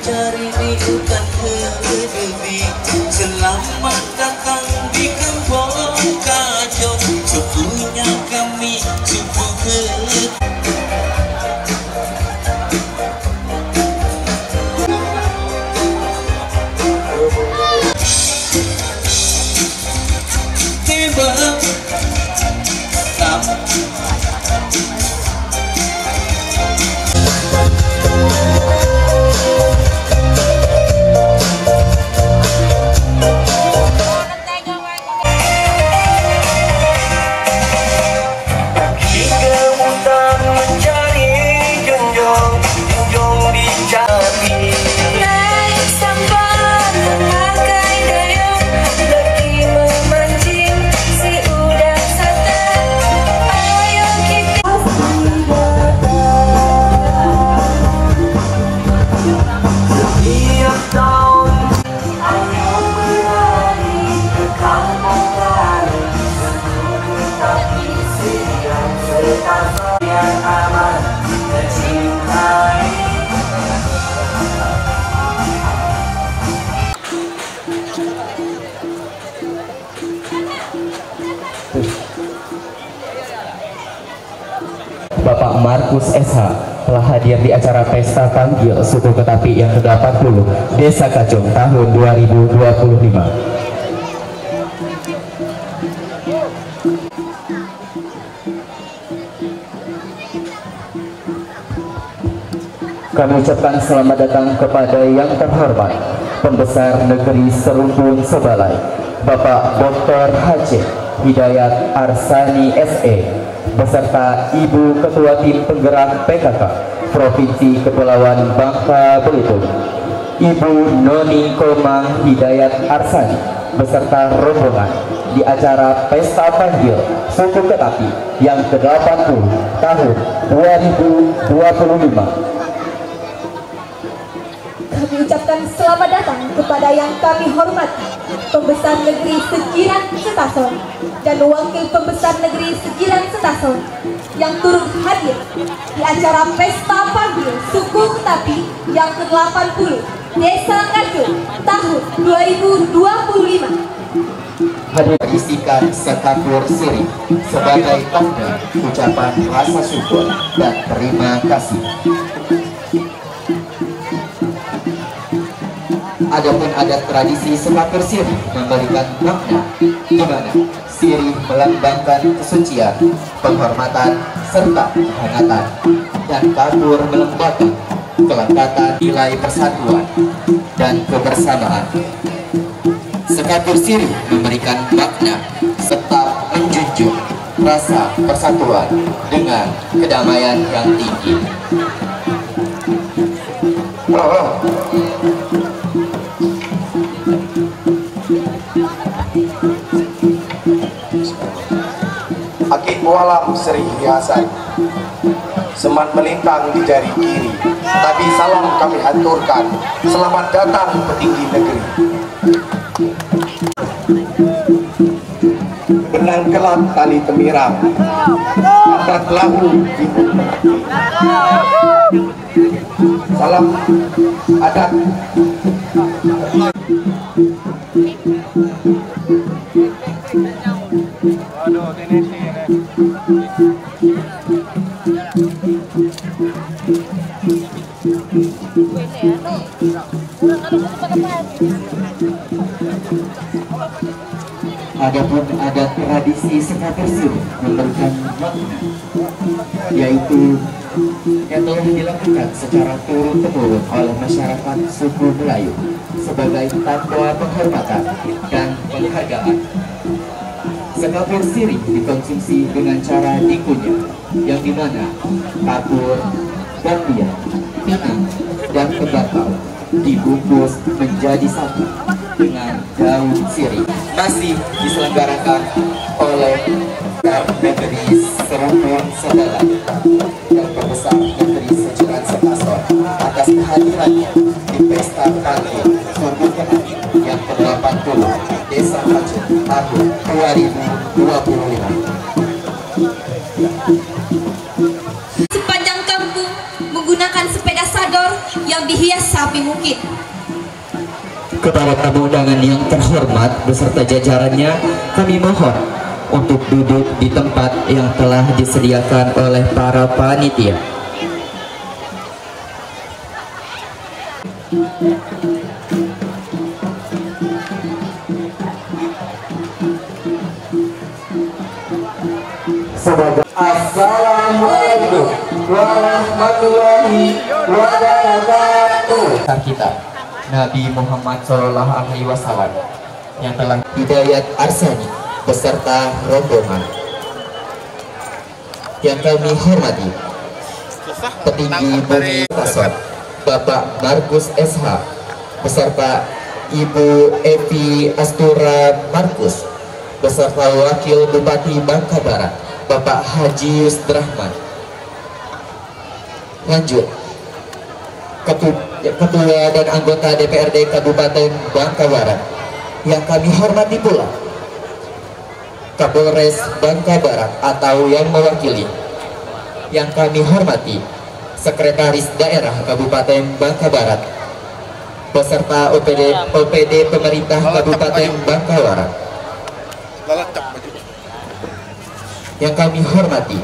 Dicari di hutan berduri, selamat datang di kampung kacau. Sukunya kami suku Bapak Markus SH telah hadir di acara Pesta Tanggil Suku Ketapi yang ke-80 Desa Kacung tahun 2025. Kami ucapkan selamat datang kepada yang terhormat Pembesar Negeri Serumpun Sebalai, Bapak Dr. H. Hidayat Arsani SE, beserta Ibu Ketua Tim Penggerak PKK Provinsi Kepulauan Bangka Belitung, Ibu Noni Komang Hidayat Arsani, beserta rombongan di acara Pesta Tanggil Suku Ketapi yang ke-80 tahun 2025. Kami ucapkan selamat datang kepada yang kami hormati Pembesar Negeri Sejiram Setason dan Wakil Pembesar Negeri Sejiram Setason yang turut hadir di acara Pesta Tanggil Suku Ketapi yang ke-80 Desa Kacung tahun 2025. Hadir isikan sekatur siri sebagai tanda ucapan rasa syukur dan terima kasih. Adapun adat tradisi sekatur siri memberikan makna di mana siri melambangkan kesucian, penghormatan, serta kehangatan, dan kapur melambangkan kelekatan nilai persatuan dan kebersamaan. Sekatur siri memberikan makna serta menjunjung rasa persatuan dengan kedamaian yang tinggi. Akik walam seri hiasan semat melintang di jari kiri, tadi salam kami haturkan, selamat datang petinggi negeri. Benang kelap tali temirang, atat lahu ibu. Salam adat. Adapun adat tradisi sekatur siri memberikan makna, yaitu yang telah dilakukan secara turun-temurun oleh masyarakat suku Melayu sebagai tanda penghormatan dan penghargaan. Sekatur siri dikonsumsi dengan cara dikunyah yang dimana kapur, gambia, pinang, dan tembakau dibungkus menjadi satu dengan daun sirih. Masih diselenggarakan oleh negeri Serupun Sebala dan Pembesar Negeri Sejiran Setason atas kehadirannya di Pesta Kangkung Sumbu Kenari yang ke-80 Desa Kacung tahun 2025. Sepanjang kampung menggunakan sepeda sador yang dihias sapi mungkin. Kepada tamu undangan yang terhormat beserta jajarannya, kami mohon untuk duduk di tempat yang telah disediakan oleh para panitia. Assalamualaikum warahmatullahi wabarakatuh. Kita Nabi Muhammad Shallallahu Alaihi Wasallam yang telah Hidayat Arsani beserta rombongan yang kami hormati petinggi Bumi Tasor Bapak Markus SH beserta Ibu Evi Astura Markus beserta Wakil Bupati Bangka Barat Bapak Haji Yusdrahman. Lanjut, Ketua dan anggota DPRD Kabupaten Bangka Barat yang kami hormati pula Kapolres Bangka Barat atau yang mewakili, yang kami hormati Sekretaris Daerah Kabupaten Bangka Barat beserta OPD Pemerintah Kabupaten Bangka Barat, yang kami hormati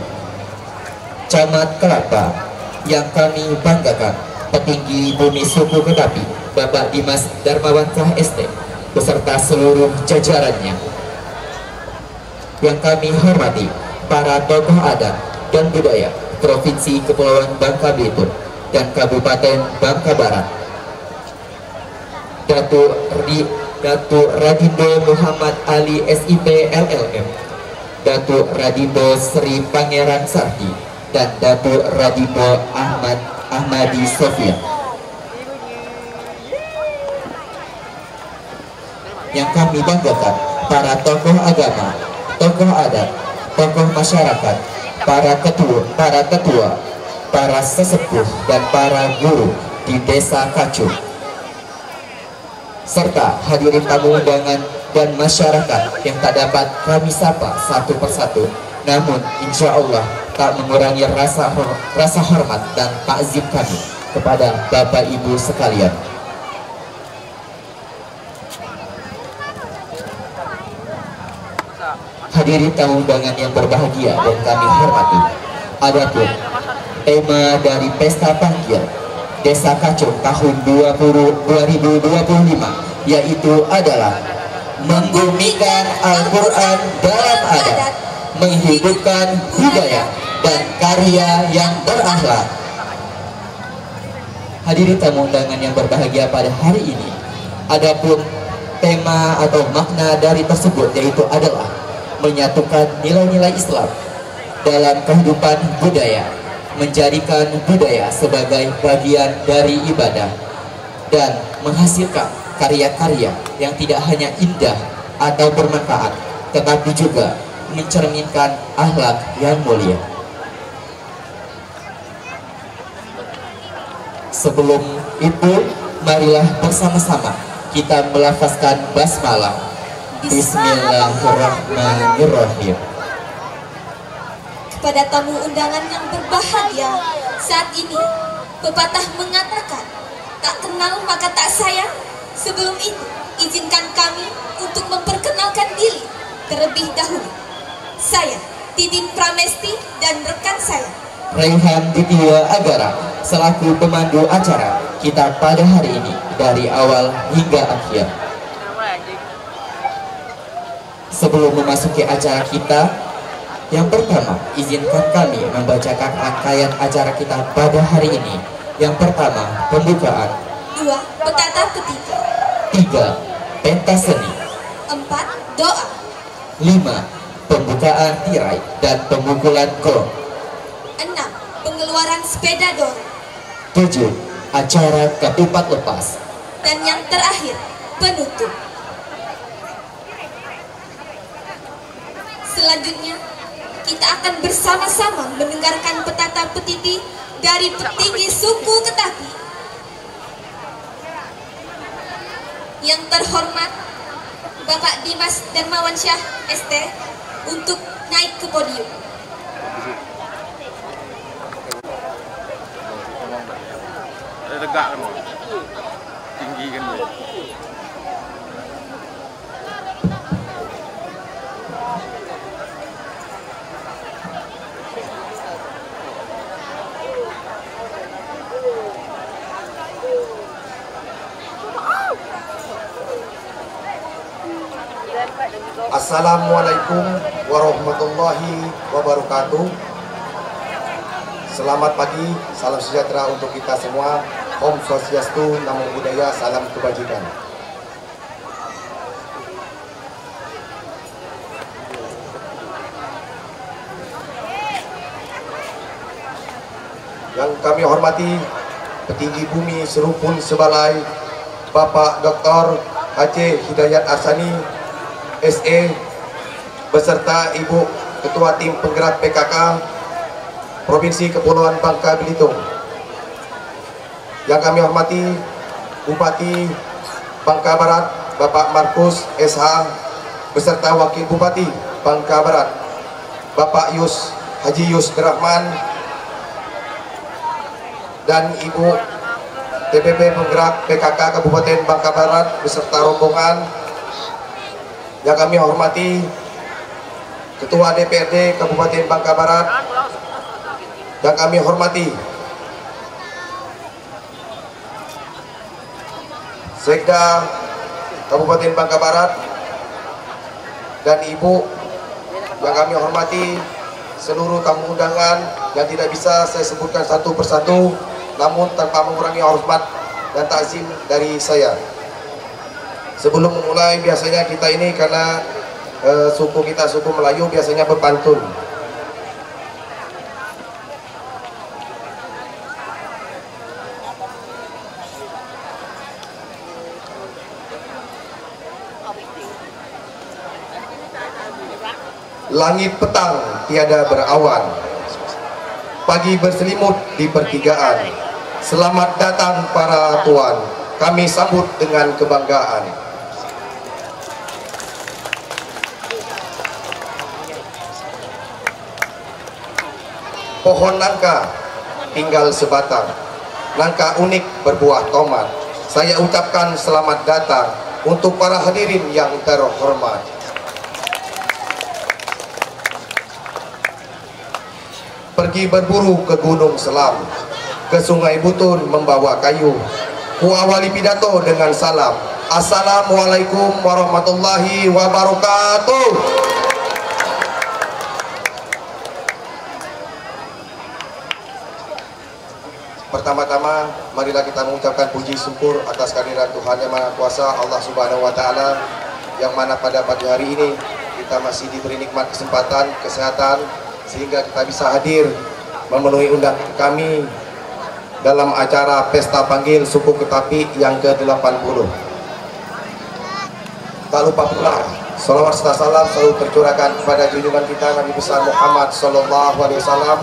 Camat Kelapa, yang kami banggakan petinggi Bumi Suku Kekapi Bapak Dimas Darmawansah ST beserta seluruh jajarannya, yang kami hormati para tokoh adat dan budaya Provinsi Kepulauan Bangka Belitung dan Kabupaten Bangka Barat, Datuk Radindo Muhammad Ali SIP LLM, Datuk Radindo Sri Pangeran Sarti, dan Datuk Radindo Ahmadi Sofia. Yang kami banggakan para tokoh agama, tokoh adat, tokoh masyarakat, para ketua, para sesepuh dan para guru di Desa Kacung, serta hadirin tamu undangan dan masyarakat yang tak dapat kami sapa satu persatu, namun insya Allah tak mengurangi rasa hormat dan takzim kami kepada Bapak Ibu sekalian. Hadirin tamu undangan yang berbahagia dan kami hormati, adapun tema dari Pesta Panggil Desa Kacung tahun 2025 yaitu adalah membumikan Al-Quran dalam adat, menghidupkan budaya dan karya yang berakhlak. Hadirin tamu undangan yang berbahagia pada hari ini, adapun tema atau makna dari tersebut yaitu adalah menyatukan nilai-nilai Islam dalam kehidupan budaya, menjadikan budaya sebagai bagian dari ibadah, dan menghasilkan karya-karya yang tidak hanya indah atau bermanfaat, tetapi juga mencerminkan akhlak yang mulia. Sebelum itu, marilah bersama-sama kita melafazkan basmalah. Bismillahirrahmanirrahim. Kepada tamu undangan yang berbahagia, saat ini pepatah mengatakan, tak kenal maka tak sayang. Sebelum itu, izinkan kami untuk memperkenalkan diri terlebih dahulu. Saya, Titin Pramesti, dan rekan saya, Raihan Ditya Agara, selaku pemandu acara kita pada hari ini dari awal hingga akhir. Sebelum memasuki acara kita, yang pertama, izinkan kami membacakan rangkaian acara kita pada hari ini. Yang pertama, pembukaan. 2. Petata ketiga. 3. Pentas seni. 4. Doa. 5. Pembukaan tirai dan pemukulan gong. sepeda dorong. 7. Acara ketupat lepas. Dan yang terakhir, penutup. Selanjutnya, kita akan bersama-sama mendengarkan petata petiti dari petinggi suku Ketapi. Yang terhormat Bapak Dimas Darmawansyah ST untuk naik ke podium. Tegak kan, tinggi kan. Assalamualaikum warahmatullahi wabarakatuh. Selamat pagi, salam sejahtera untuk kita semua. Om Swastiastu, Namo Buddhaya, salam kebajikan. Yang kami hormati petinggi bumi serupun sebalai, Bapak Dr. Haji Hidayat Arsani SE beserta Ibu Ketua Tim Penggerak PKK Provinsi Kepulauan Bangka Belitung. Yang kami hormati Bupati Bangka Barat Bapak Markus SH beserta Wakil Bupati Bangka Barat Bapak Haji Yus Rahman dan Ibu TPP Penggerak PKK Kabupaten Bangka Barat beserta rombongan. Yang kami hormati Ketua DPRD Kabupaten Bangka Barat. Yang kami hormati Sekda Kabupaten Bangka Barat dan Ibu. Yang kami hormati seluruh tamu undangan yang tidak bisa saya sebutkan satu persatu, namun tanpa mengurangi hormat dan takzim dari saya. Sebelum memulai, biasanya kita ini karena suku kita suku Melayu biasanya berpantun. Langit petang tiada berawan, pagi berselimut di pertigaan. Selamat datang para tuan, kami sambut dengan kebanggaan. Pohon nangka tinggal sebatang, nangka unik berbuah tomat. Saya ucapkan selamat datang untuk para hadirin yang terhormat. Pergi berburu ke Gunung Selam, ke Sungai Butun membawa kayu. Ku awali pidato dengan salam. Assalamualaikum warahmatullahi wabarakatuh. Pertama-tama, marilah kita mengucapkan puji syukur atas kehadiran Tuhan Yang Maha Kuasa, Allah Subhanahu wa Ta'ala, yang mana pada pagi hari ini kita masih diberi nikmat kesempatan, kesehatan, sehingga kita bisa hadir memenuhi undangan kami dalam acara Pesta Panggil Suku Ketapi yang ke-80. Tak lupa pula, salawat serta salam selalu tercurahkan kepada junjungan kita Nabi besar Muhammad SAW,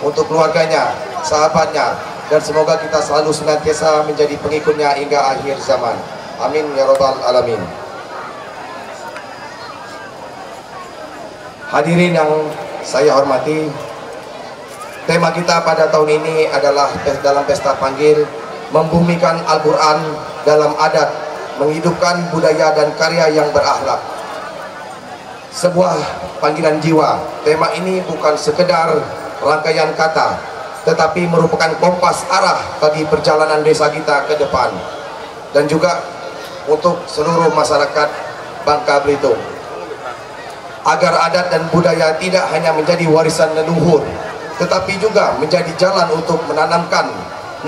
untuk keluarganya, sahabatnya, dan semoga kita selalu senantiasa menjadi pengikutnya hingga akhir zaman. Amin ya rabbal alamin. Hadirin yang saya hormati, tema kita pada tahun ini adalah dalam Pesta Panggil, membumikan Al-Quran dalam adat, menghidupkan budaya dan karya yang berakhlak. Sebuah panggilan jiwa. Tema ini bukan sekedar rangkaian kata, tetapi merupakan kompas arah bagi perjalanan desa kita ke depan, dan juga untuk seluruh masyarakat Bangka Belitung, agar adat dan budaya tidak hanya menjadi warisan leluhur, tetapi juga menjadi jalan untuk menanamkan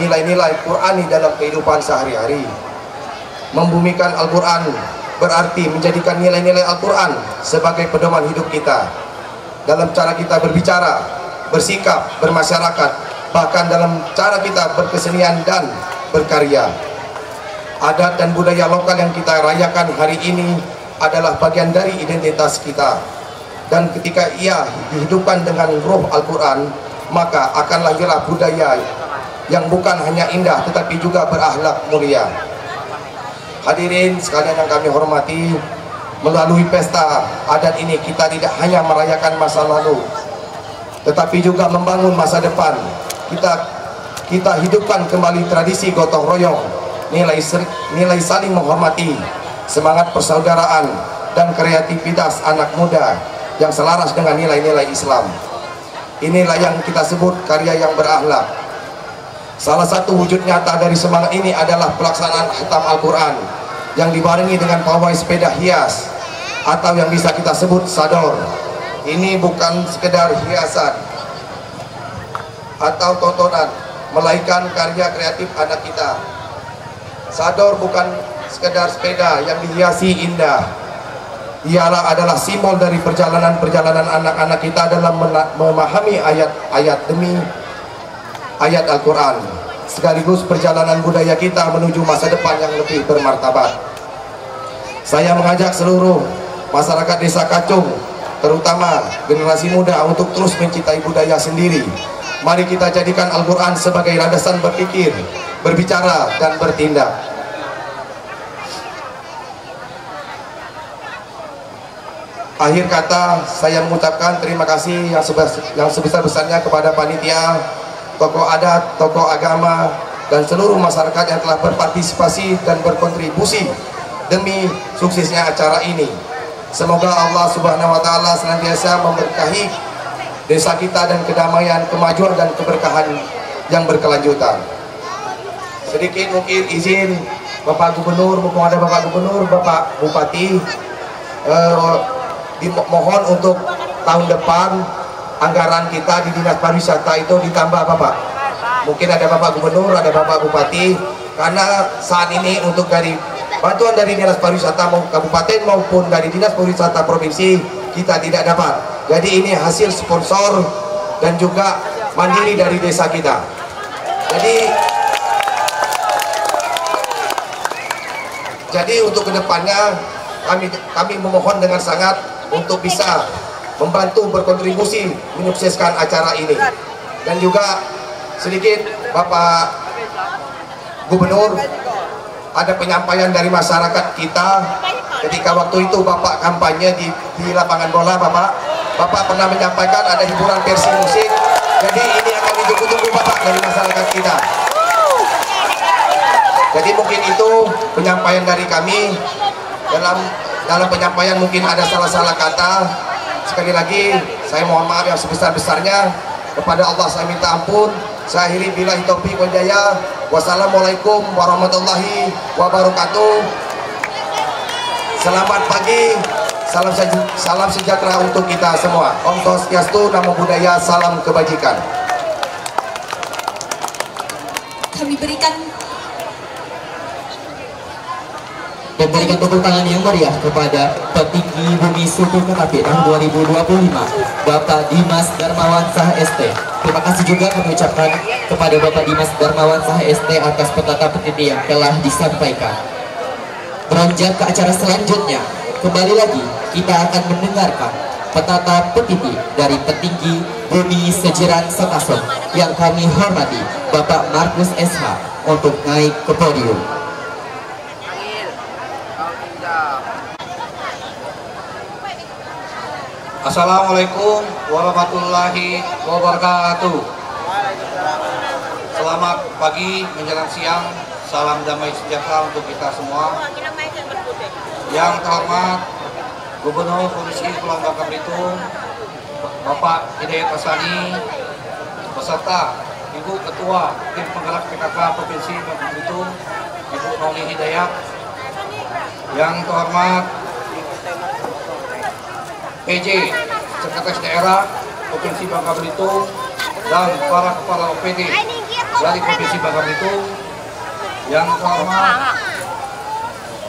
nilai-nilai Qur'ani dalam kehidupan sehari-hari. Membumikan Al-Quran berarti menjadikan nilai-nilai Al-Quran sebagai pedoman hidup kita dalam cara kita berbicara, bersikap, bermasyarakat, bahkan dalam cara kita berkesenian dan berkarya. Adat dan budaya lokal yang kita rayakan hari ini adalah bagian dari identitas kita. Dan ketika ia dihidupkan dengan roh Al-Quran, maka akan lahirlah budaya yang bukan hanya indah tetapi juga berakhlak mulia. Hadirin sekalian yang kami hormati, melalui pesta adat ini kita tidak hanya merayakan masa lalu, tetapi juga membangun masa depan. Kita hidupkan kembali tradisi gotong royong, nilai saling menghormati, semangat persaudaraan, dan kreativitas anak muda yang selaras dengan nilai-nilai Islam. Inilah yang kita sebut karya yang berakhlak. Salah satu wujud nyata dari semangat ini adalah pelaksanaan khatam Al-Quran yang dibarengi dengan pawai sepeda hias atau yang bisa kita sebut sador. Ini bukan sekedar hiasan atau tontonan, melainkan karya kreatif anak kita. Sador bukan sekedar sepeda yang dihiasi indah. Ialah adalah simbol dari perjalanan anak-anak kita dalam memahami ayat-ayat demi ayat Al-Quran, sekaligus perjalanan budaya kita menuju masa depan yang lebih bermartabat. Saya mengajak seluruh masyarakat Desa Kacung, terutama generasi muda, untuk terus mencintai budaya sendiri. Mari kita jadikan Al-Quran sebagai landasan berpikir, berbicara, dan bertindak. Akhir kata, saya mengucapkan terima kasih yang sebesar-besarnya kepada panitia, tokoh adat, tokoh agama, dan seluruh masyarakat yang telah berpartisipasi dan berkontribusi demi suksesnya acara ini. Semoga Allah Subhanahu wa Ta'ala senantiasa memberkahi desa kita dan kedamaian, kemajuan, dan keberkahan yang berkelanjutan. Sedikit mungkin izin Bapak Gubernur, mumpung ada Bapak Gubernur, Bapak Bupati, dimohon untuk tahun depan anggaran kita di Dinas Pariwisata itu ditambah Bapak. Mungkin ada Bapak Gubernur, ada Bapak Bupati, karena saat ini untuk dari bantuan dari Dinas Pariwisata Kabupaten maupun dari Dinas Pariwisata Provinsi kita tidak dapat. Jadi ini hasil sponsor dan juga mandiri dari desa kita. Jadi untuk kedepannya kami memohon dengan sangat untuk bisa membantu berkontribusi menyukseskan acara ini. Dan juga sedikit Bapak Gubernur, ada penyampaian dari masyarakat kita ketika waktu itu Bapak kampanye di lapangan bola. Bapak pernah menyampaikan ada hiburan versi musik. Jadi ini akan ditunggu-tunggu Bapak dari masyarakat kita. Jadi mungkin itu penyampaian dari kami. Dalam penyampaian mungkin ada salah-salah kata. Sekali lagi saya mohon maaf yang sebesar-besarnya. Kepada Allah saya minta ampun. Saya akhiri billahi taufiq wal hidayah. Wassalamualaikum warahmatullahi wabarakatuh. Selamat pagi. Salam sejahtera untuk kita semua. Om Swastiastu, Namo Buddhaya, salam kebajikan. Kami berikan tepuk tangan yang meriah kepada petinggi Bumi Suku Ketapi tahun 2025, Bapak Dimas Darmawan Saha ST. Terima kasih juga kami ucapkan kepada Bapak Dimas Darmawan Saha ST atas petata petiti yang telah disampaikan. Beranjak ke acara selanjutnya, kembali lagi kita akan mendengarkan petata petiti dari petinggi Bumi Sejiran Setason yang kami hormati, Bapak Markus SH, untuk naik ke podium. Assalamualaikum warahmatullahi wabarakatuh. Selamat pagi menjelang siang. Salam damai sejahtera untuk kita semua. Yang terhormat Gubernur Provinsi Pulau Bangka Belitung, Bapak Hidayat Hassani, beserta Ibu Ketua Tim Penggerak PKK Provinsi Bangka Belitung, Ibu Noli Hidayat. Yang terhormat PJ Sekretaris Daerah Provinsi Bangka Belitung dan para kepala OPD dari Provinsi Bangka Belitung. Yang terhormat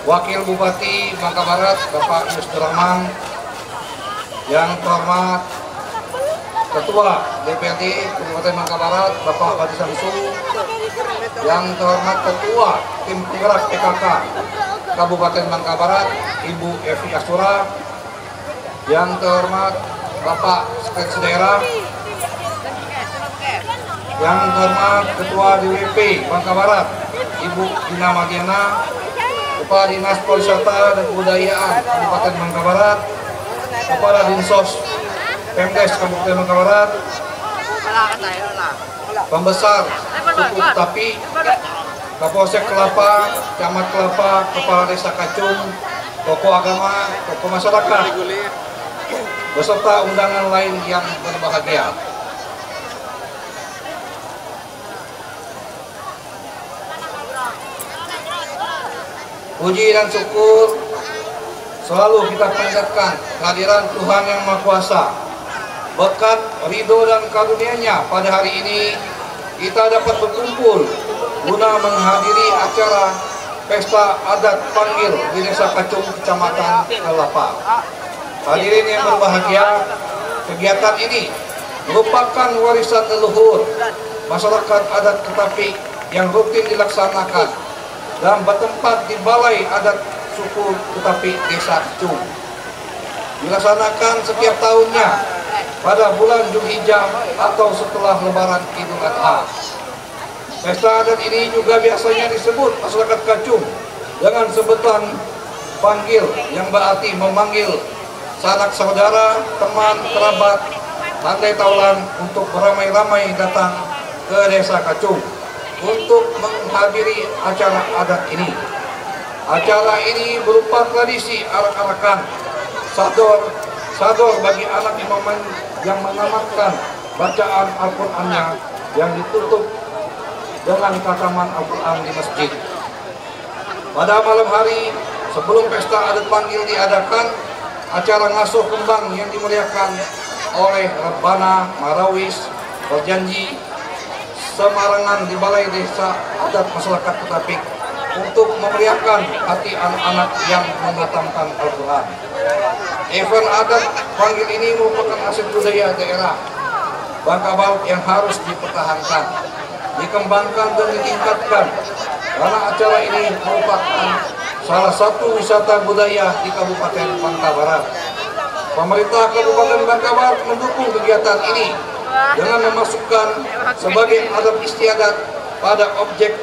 Wakil Bupati Bangka Barat Bapak Yusuf Rahman. Yang terhormat Ketua DPRD Kabupaten Bangka Barat Bapak Badi Samsu, yang terhormat Ketua Tim Penggerak PKK Kabupaten Bangka Barat Ibu Evi Astura, yang terhormat Bapak Sekretaris Daerah, yang terhormat Ketua DWP Bangka Barat Ibu Dina Madiana, Kepala Dinas Pariwisata dan Kebudayaan Kabupaten Bangka Barat, Kepala Dinsos Pemdes Kabupaten Bangka Barat, pembesar suku Tapi, Kapolsek Kelapa, Camat Kelapa, Kepala Desa Kacung, tokoh agama, tokoh masyarakat, beserta undangan lain yang berbahagia. Puji dan syukur selalu kita panjatkan kehadiran Tuhan Yang Maha Kuasa. Berkat ridho dan karunia-Nya pada hari ini kita dapat berkumpul guna menghadiri acara Pesta Adat Panggil di Desa Kacung, Kecamatan Kelapa. Hadirin yang berbahagia, kegiatan ini merupakan warisan leluhur masyarakat adat Ketapik yang rutin dilaksanakan dan bertempat di Balai Adat Suku Ketapik Desa Kacung. Dilaksanakan setiap tahunnya pada bulan Zulhijjah atau setelah Lebaran Idul Adha. Pesta adat ini juga biasanya disebut masyarakat Kacung dengan sebutan panggil, yang berarti memanggil sanak saudara, teman, kerabat, tandai taulan untuk beramai-ramai datang ke Desa Kacung untuk menghadiri acara adat ini. Acara ini berupa tradisi arak-arakan, sador bagi anak imam yang menamatkan bacaan Al-Qur'annya yang ditutup dengan khataman Al-Qur'an di masjid. Pada malam hari sebelum pesta adat panggil diadakan, acara ngasuh kembang yang dimuliakan oleh Rabbana Marawis berjanji semarangan di Balai Desa Adat Masyarakat Ketapik untuk memeriahkan hati anak-anak yang menghatamkan Al-Quran. Event adat panggil ini merupakan aset budaya daerah Bangka Barat yang harus dipertahankan, dikembangkan dan ditingkatkan, karena acara ini merupakan salah satu wisata budaya di Kabupaten Bangka Barat. Pemerintah Kabupaten Bangka Barat mendukung kegiatan ini dengan memasukkan sebagai adat istiadat pada objek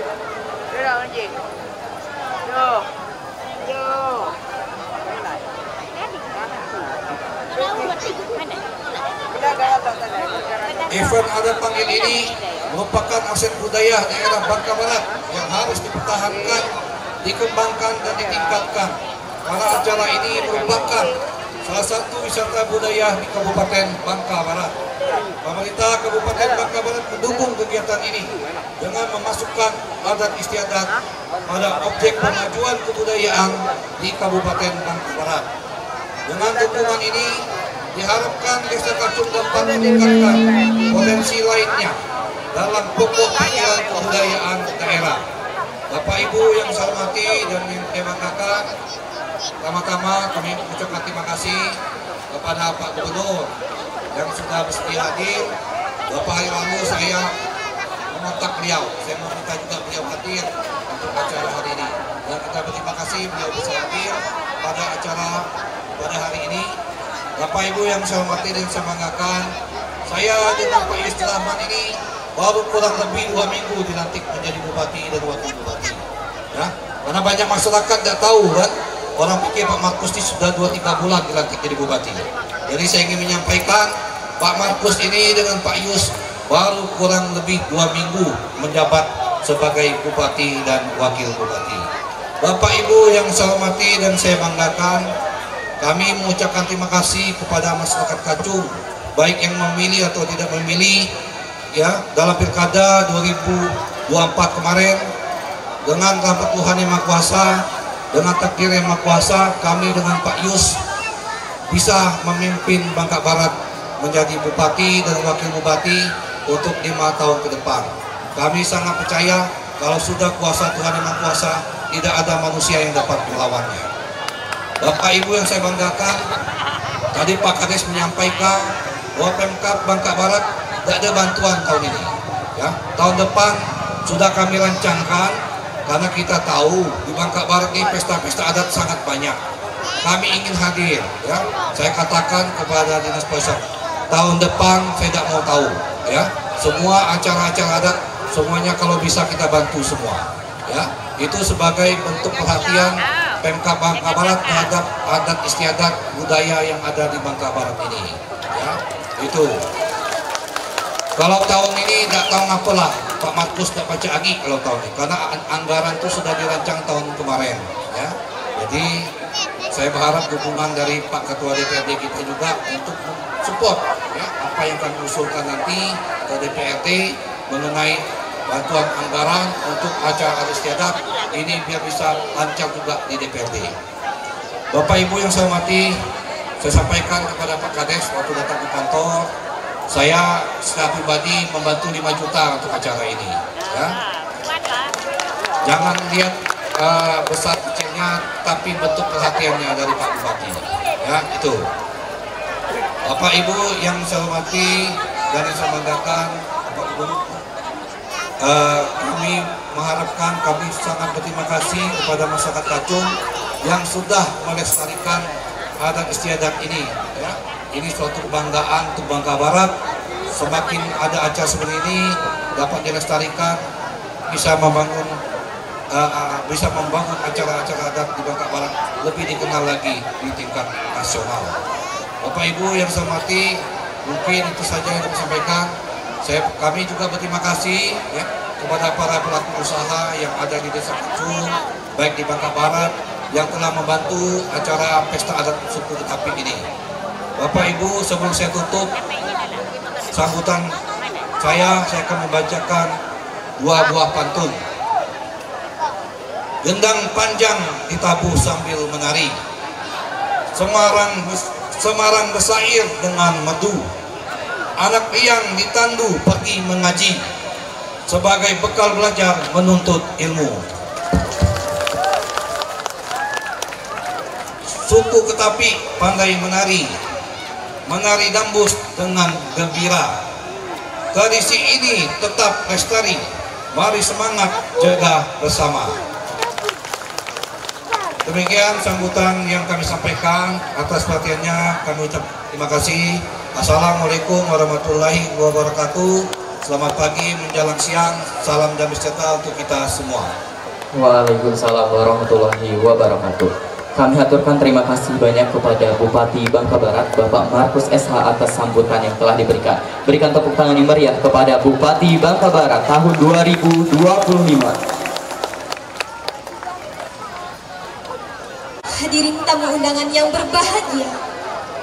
event adat panggil ini merupakan aset budaya daerah Bangka Barat yang harus dipertahankan, dikembangkan dan ditingkatkan, karena acara ini merupakan salah satu wisata budaya di Kabupaten Bangka Barat. Pemerintah Kabupaten Bangka Barat mendukung kegiatan ini dengan memasukkan adat istiadat pada objek pemajuan kebudayaan di Kabupaten Bangka Barat. Dengan dukungan ini diharapkan Desa Kacung dapat meningkatkan potensi lainnya dalam pokok pikiran kebudayaan daerah. Bapak Ibu yang saya hormati dan yang saya banggakan, pertama-tama kami mengucapkan terima kasih kepada Pak Gubernur yang sudah bersedia hadir. Beberapa hari lalu saya mengontak beliau, saya meminta juga beliau hadir untuk acara hari ini. Dan kita berterima kasih beliau bisa hadir pada acara pada hari ini. Bapak Ibu yang saya hormati dan saya banggakan, saya dengan Pak Yus Rahman ini baru kurang lebih 2 minggu dilantik menjadi bupati dan wakil bupati. Ya, karena banyak masyarakat tidak tahu kan, orang pikir Pak Markus ini sudah 2-3 bulan dilantik jadi bupati. Jadi saya ingin menyampaikan Pak Markus ini dengan Pak Yus baru kurang lebih 2 minggu menjabat sebagai bupati dan wakil bupati. Bapak Ibu yang saya hormati dan saya banggakan, kami mengucapkan terima kasih kepada masyarakat Kacung, baik yang memilih atau tidak memilih, ya, dalam pilkada 2024 kemarin. Dengan rahmat Tuhan Yang Maha Kuasa, dengan takdir Yang Maha Kuasa, kami dengan Pak Yus bisa memimpin Bangka Barat menjadi bupati dan wakil bupati untuk 5 tahun ke depan. Kami sangat percaya kalau sudah kuasa Tuhan Yang Maha Kuasa, tidak ada manusia yang dapat melawannya. Bapak Ibu yang saya banggakan, tadi Pak Kades menyampaikan bahwa Pemkab Bangka Barat tidak ada bantuan tahun ini. Ya, tahun depan sudah kami rancangkan karena kita tahu di Bangka Barat ini pesta-pesta adat sangat banyak. Kami ingin hadir. Ya, saya katakan kepada dinas pariwisata, tahun depan saya tidak mau tahu. Ya, semua acara-acara adat semuanya kalau bisa kita bantu semua. Ya, itu sebagai bentuk perhatian Pemkab Bangka Barat terhadap adat istiadat budaya yang ada di Bangka Barat ini. Ya, itu. Kalau tahun ini tidak tahu ngapalah Pak Markus tidak baca lagi kalau tahun ini, karena anggaran itu sudah dirancang tahun kemarin. Ya, jadi saya berharap dukungan dari Pak Ketua DPRD kita juga untuk support ya, apa yang kami usulkan nanti ke DPRD mengenai bantuan anggaran untuk acara adat istiadat ini biar bisa lancar juga di DPRD. Bapak Ibu yang saya hormati, saya sampaikan kepada Pak Kades waktu datang ke kantor, saya secara pribadi membantu 5 juta untuk acara ini. Ya. Jangan lihat besar kecilnya, tapi bentuk perhatiannya dari Pak Bupati. Ya, itu. Bapak Ibu yang saya hormati dan yang saya banggakan, Bapak Ibu, kami mengharapkan, kami sangat berterima kasih kepada masyarakat Kacung yang sudah melestarikan adat istiadat ini. Ya. Ini suatu kebanggaan untuk Bangka Barat. Semakin ada acara seperti ini dapat dilestarikan, bisa membangun acara-acara adat di Bangka Barat lebih dikenal lagi di tingkat nasional. Bapak Ibu yang saya hormati, mungkin itu saja yang saya sampaikan. Kami juga berterima kasih ya, kepada para pelaku usaha yang ada di Desa Kacung, baik di Bangka Barat, yang telah membantu acara pesta adat suku Ketaping ini. Bapak Ibu, sebelum saya tutup sambutan saya akan membacakan 2 buah pantun. Gendang panjang ditabuh sambil menari, Semarang bersair dengan madu, anak liang ditandu pergi mengaji, sebagai bekal belajar menuntut ilmu. Suku Ketapi pandai menari dambus dengan gembira. Tradisi ini tetap lestari, mari semangat jaga bersama. Demikian sambutan yang kami sampaikan. Atas perhatiannya kami ucap terima kasih. Assalamualaikum warahmatullahi wabarakatuh. Selamat pagi menjelang siang. Salam damai sejahtera untuk kita semua. Waalaikumsalam warahmatullahi wabarakatuh. Kami haturkan terima kasih banyak kepada Bupati Bangka Barat, Bapak Markus SH atas sambutan yang telah diberikan. Berikan tepuk tangan yang meriah kepada Bupati Bangka Barat tahun 2025. Hadirin tamu undangan yang berbahagia,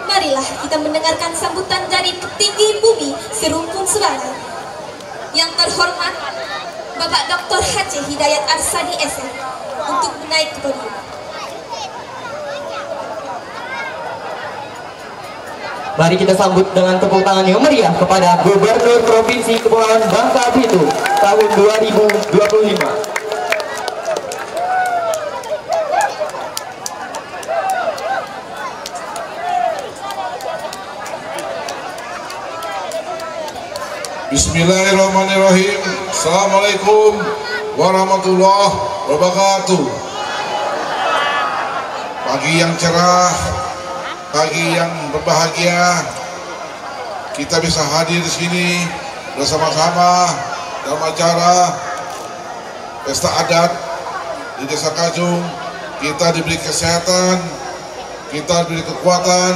marilah kita mendengarkan sambutan dari petinggi bumi serumpun suara. Yang terhormat Bapak Dr. H.C. Hidayat Arsani SE untuk menaik ke podium. Mari kita sambut dengan tepuk tangan yang meriah kepada Gubernur Provinsi Kepulauan Bangka Belitung tahun 2025. Bismillahirrahmanirrahim. Assalamualaikum warahmatullahi wabarakatuh. Pagi yang cerah, pagi yang berbahagia, kita bisa hadir di sini bersama-sama dalam acara pesta adat di Desa Kacung. Kita diberi kesehatan, kita diberi kekuatan,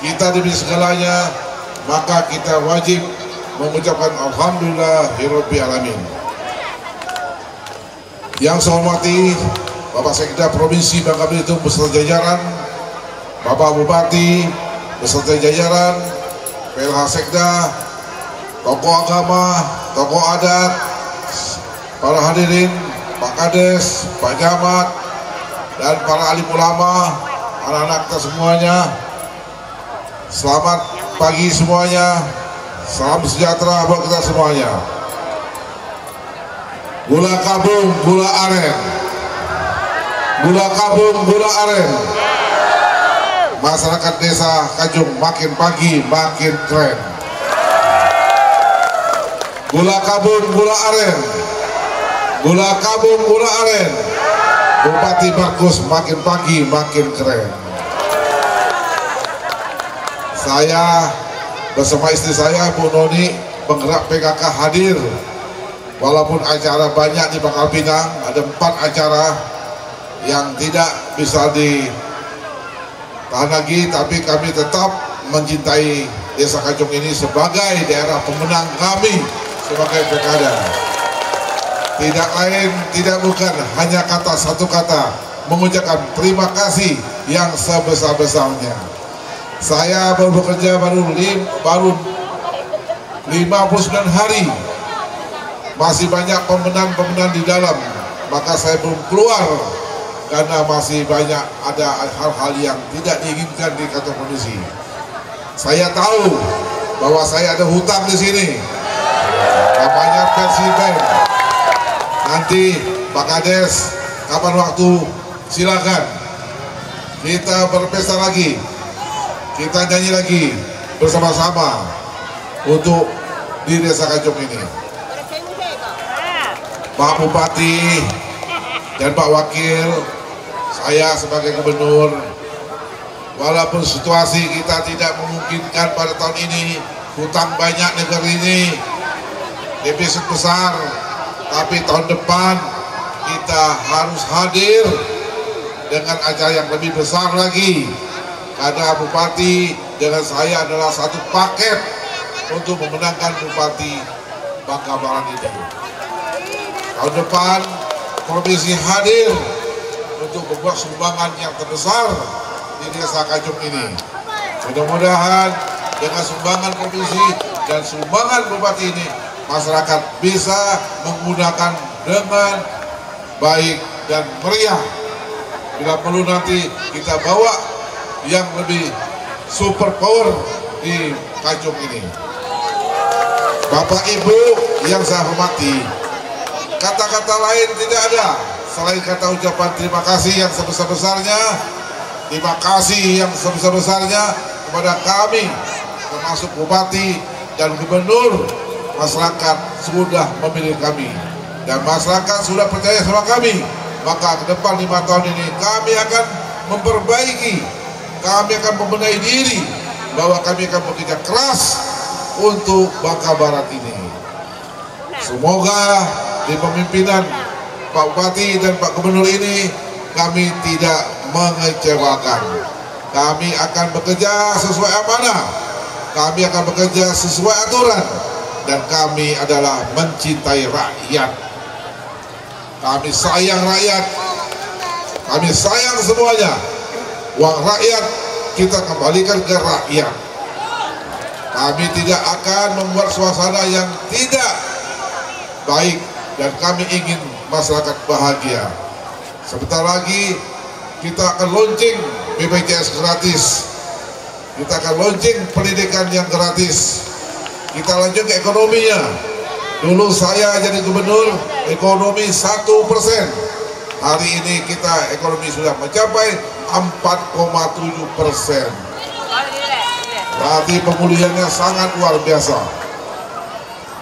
kita diberi segalanya, maka kita wajib mengucapkan alhamdulillahirabbil alamin. Yang saya hormati Bapak Sekda Provinsi Bangka Belitung beserta jajaran, Bapak Bupati beserta jajaran, PLH Sekda, tokoh agama, tokoh adat, para hadirin, Pak Kades, Pak Camat, dan para alim ulama, anak-anak kita semuanya. Selamat pagi semuanya. Salam sejahtera buat kita semuanya. Gula kabung, gula aren. Gula kabung, gula aren. masyarakat desa Kajung makin pagi makin keren. Gula kabung gula aren, gula kabung gula aren. Bupati Markus makin pagi makin keren. Saya bersama istri saya Bu Noni, penggerak PKK hadir. Walaupun acara banyak di Pangkal Pinang, ada 4 acara yang tidak bisa ditahan lagi, tapi kami tetap mencintai Desa Kajung ini sebagai daerah pemenang kami sebagai pilkada. Tidak lain, tidak bukan, hanya satu kata, mengucapkan terima kasih yang sebesar-besarnya. Saya baru bekerja baru 59 hari, masih banyak pemenang-pemenang di dalam, maka saya belum keluar karena masih banyak ada hal-hal yang tidak diinginkan di kantor komisi. Saya tahu bahwa saya ada hutang di sini, namanya Persib. Nanti Pak Kades, kapan waktu silakan kita berpesta lagi, kita nyanyi lagi bersama-sama untuk di Desa Kajung ini. Pak Bupati dan Pak Wakil, saya sebagai gubernur, walaupun situasi kita tidak memungkinkan pada tahun ini, hutang banyak negeri ini, defisit besar, tapi tahun depan kita harus hadir dengan acara yang lebih besar lagi, karena Bupati dengan saya adalah satu paket untuk memenangkan Bupati Bangka Barat ini. Tahun depan provinsi hadir untuk membuat sumbangan yang terbesar di Desa Kajung ini. Mudah-mudahan dengan sumbangan provinsi dan sumbangan Bupati ini, masyarakat bisa menggunakan dengan baik dan meriah. Bila perlu nanti kita bawa yang lebih super power di Kajung ini. Bapak Ibu yang saya hormati, kata-kata lain tidak ada selain kata ucapan terima kasih yang sebesar-besarnya. Terima kasih yang sebesar-besarnya kepada kami, termasuk Bupati dan Gubernur. Masyarakat sudah memilih kami dan masyarakat sudah percaya sama kami, maka ke depan 5 tahun ini kami akan memperbaiki, kami akan membenahi diri, bahwa kami akan bekerja keras untuk Bangka Barat ini. Semoga di pemimpinan Pak Bupati dan Pak Gubernur ini kami tidak mengecewakan. Kami akan bekerja sesuai amanah, kami akan bekerja sesuai aturan, dan kami adalah mencintai rakyat. Kami sayang rakyat, kami sayang semuanya. Uang rakyat kita kembalikan ke rakyat. Kami tidak akan membuat suasana yang tidak baik, dan kami ingin masyarakat bahagia. Sebentar lagi kita akan launching BPJS gratis, kita akan launching pendidikan yang gratis, kita lanjut ke ekonominya. Dulu saya jadi gubernur, ekonomi 1%. Hari ini kita ekonomi sudah mencapai 4,7%. Berarti pemulihannya sangat luar biasa.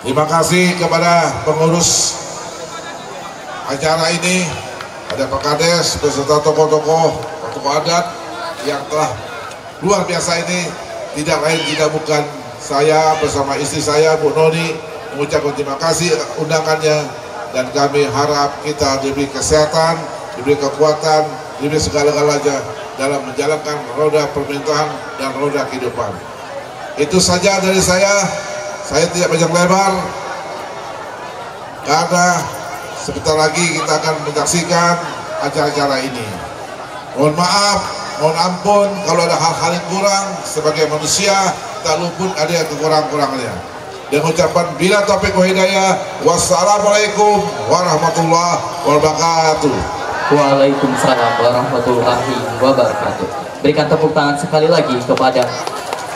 Terima kasih kepada pengurus acara ini, ada Pak Kades beserta tokoh-tokoh adat yang telah luar biasa ini. Tidak lain tidak bukan saya bersama istri saya Bu Noni mengucapkan terima kasih undangannya, dan kami harap kita diberi kesehatan, diberi kekuatan, diberi segala-galanya dalam menjalankan roda pemerintahan dan roda kehidupan. Itu saja dari saya tidak panjang lebar, karena sebentar lagi kita akan menyaksikan acara-acara ini. Mohon maaf, mohon ampun kalau ada hal-hal yang kurang. Sebagai manusia tak luput ada yang kekurangan-kurangannya. Dan ucapan bila taufiq wa hidayah, wassalamualaikum warahmatullahi wabarakatuh. Waalaikumsalam warahmatullahi wabarakatuh. Berikan tepuk tangan sekali lagi kepada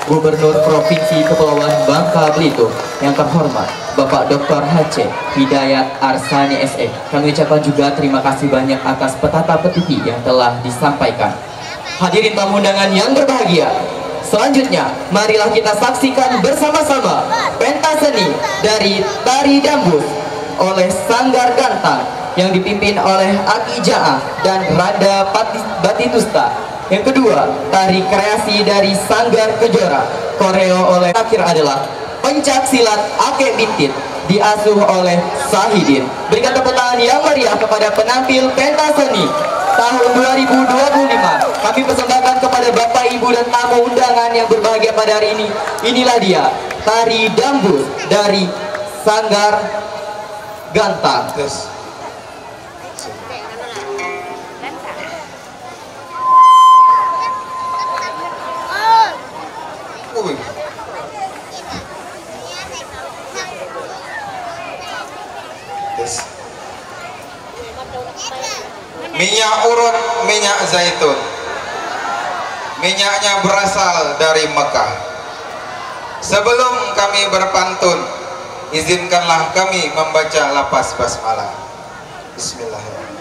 Gubernur Provinsi Kepulauan Bangka Belitung yang terhormat Bapak Dr. H. Hidayat Arsani SE. Kami ucapkan juga terima kasih banyak atas petata petisi yang telah disampaikan. Hadirin tamu undangan yang berbahagia, selanjutnya marilah kita saksikan bersama-sama pentas seni dari Tari Dambus oleh Sanggar Gantang yang dipimpin oleh Aki Jaah dan Rada Batitusta. Yang kedua, tari kreasi dari Sanggar Kejora, koreo oleh terakhir adalah pencak silat Ake Bintit, diasuh oleh Sahidin. Berikan tepuk tangan yang meriah kepada penampil pentas seni tahun 2025. Kami persembahkan kepada Bapak, Ibu, dan tamu undangan yang berbahagia pada hari ini. Inilah dia, Tari Dambus dari Sanggar Gantang. Minyak urut, minyak zaitun. Minyaknya berasal dari Mekah. Sebelum kami berpantun, izinkanlah kami membaca lapas basmalah. Bismillahirrahmanirrahim.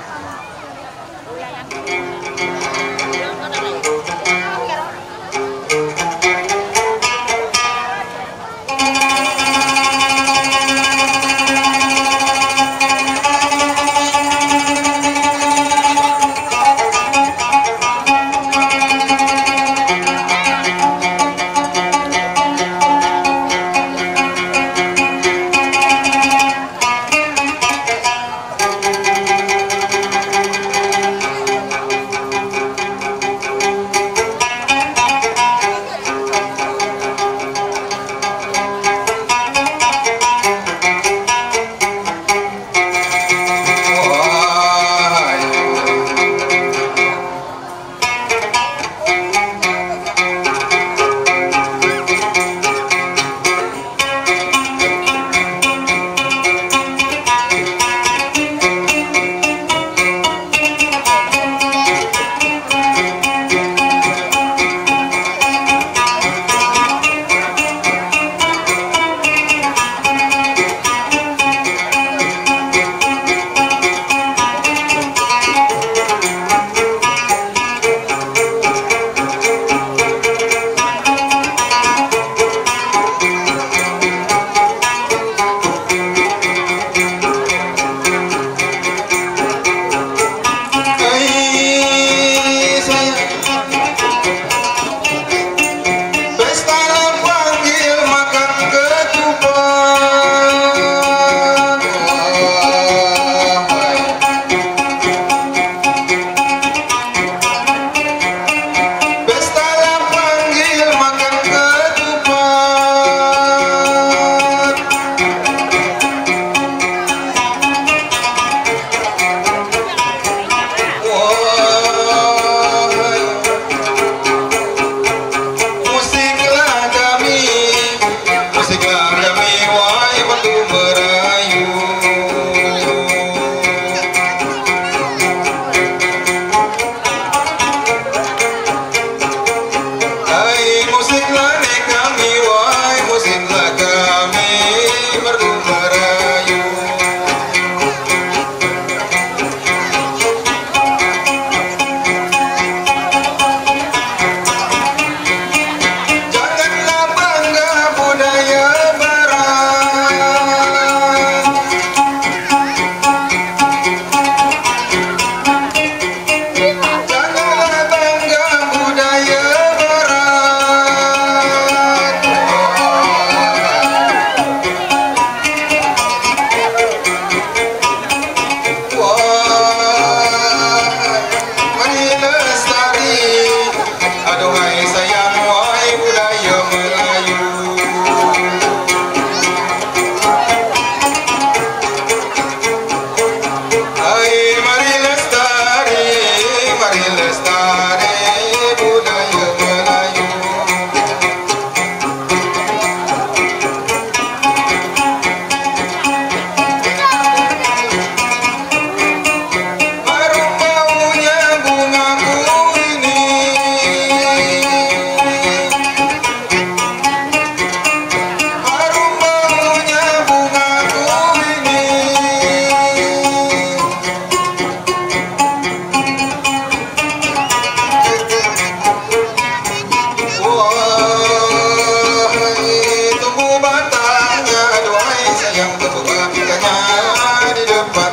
keluarganya di depan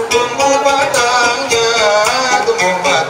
tumbuh batangnya di depan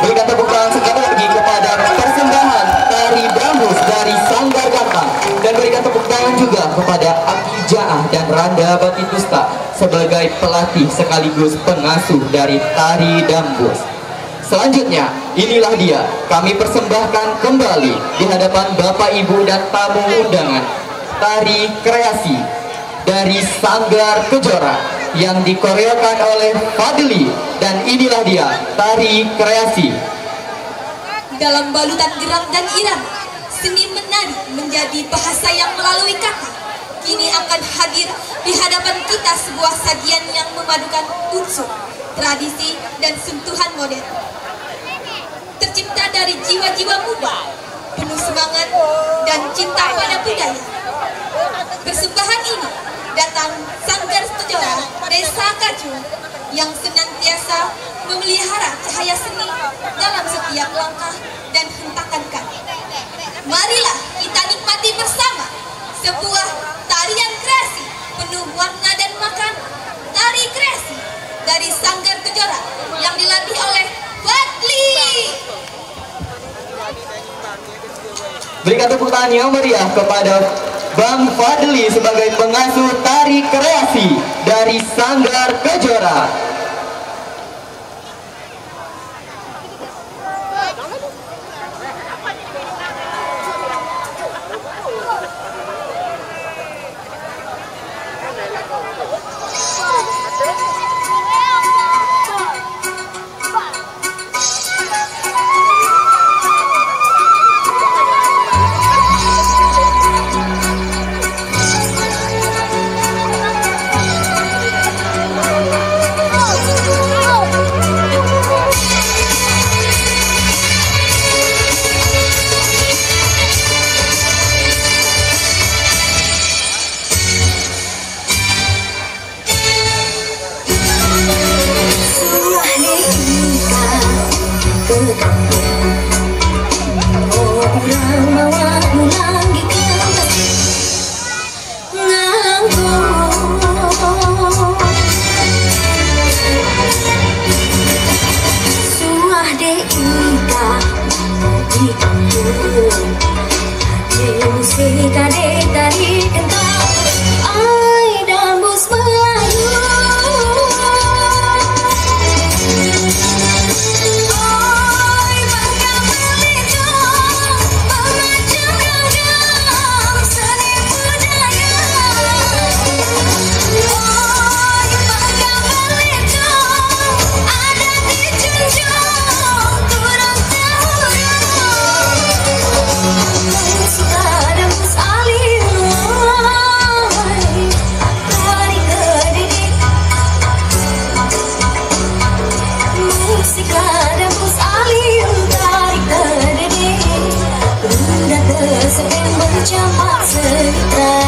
Berikan tepuk tangan sekali lagi kepada persembahan tari Brahmus dari Sanggar Gantang, dan berikan tepuk tangan juga kepada Aki Jaah dan Randa Batitusta sebagai pelatih sekaligus pengasuh dari tari Dambus. Selanjutnya, inilah dia kami persembahkan kembali di hadapan Bapak Ibu dan tamu undangan tari kreasi dari Sanggar Kejora yang dikoreokan oleh Fadli, dan inilah dia tari kreasi. Dalam balutan gerak dan irama, seni menari menjadi bahasa yang melalui kata. Kini akan hadir di hadapan kita sebuah sajian yang memadukan unsur, tradisi, dan sentuhan modern. Tercipta dari jiwa-jiwa muda, penuh semangat dan cinta pada budaya. Persembahan ini datang Sanggar Kejora Desa Kajung yang senantiasa memelihara cahaya seni dalam setiap langkah dan hentakan kaki. Marilah kita nikmati bersama sebuah tarian kreasi penuh warna dan makna. Tari kreasi dari Sanggar Kejora yang dilatih oleh Fadli. Berikan tepuk tangan yang meriah kepada Bang Fadli sebagai pengasuh tari kreasi dari Sanggar Kejora.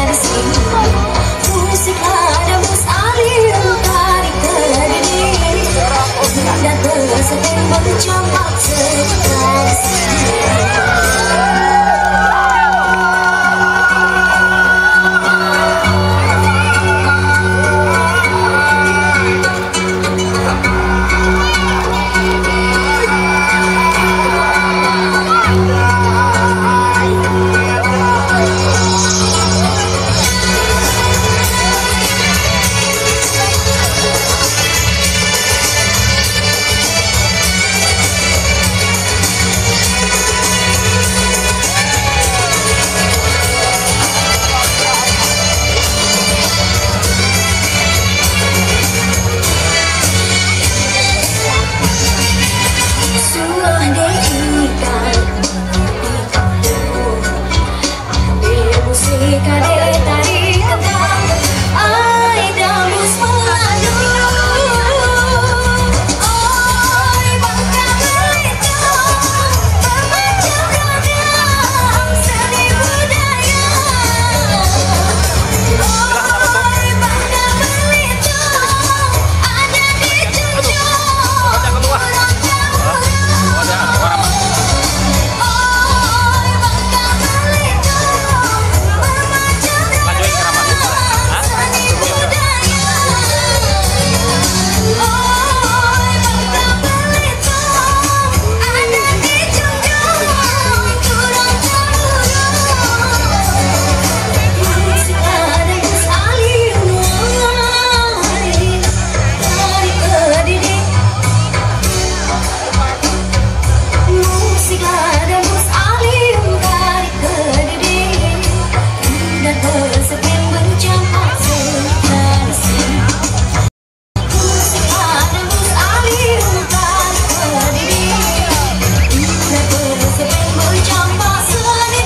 tradisi. Musik ada mus alir tarik ke diri, dan bersedih mencapai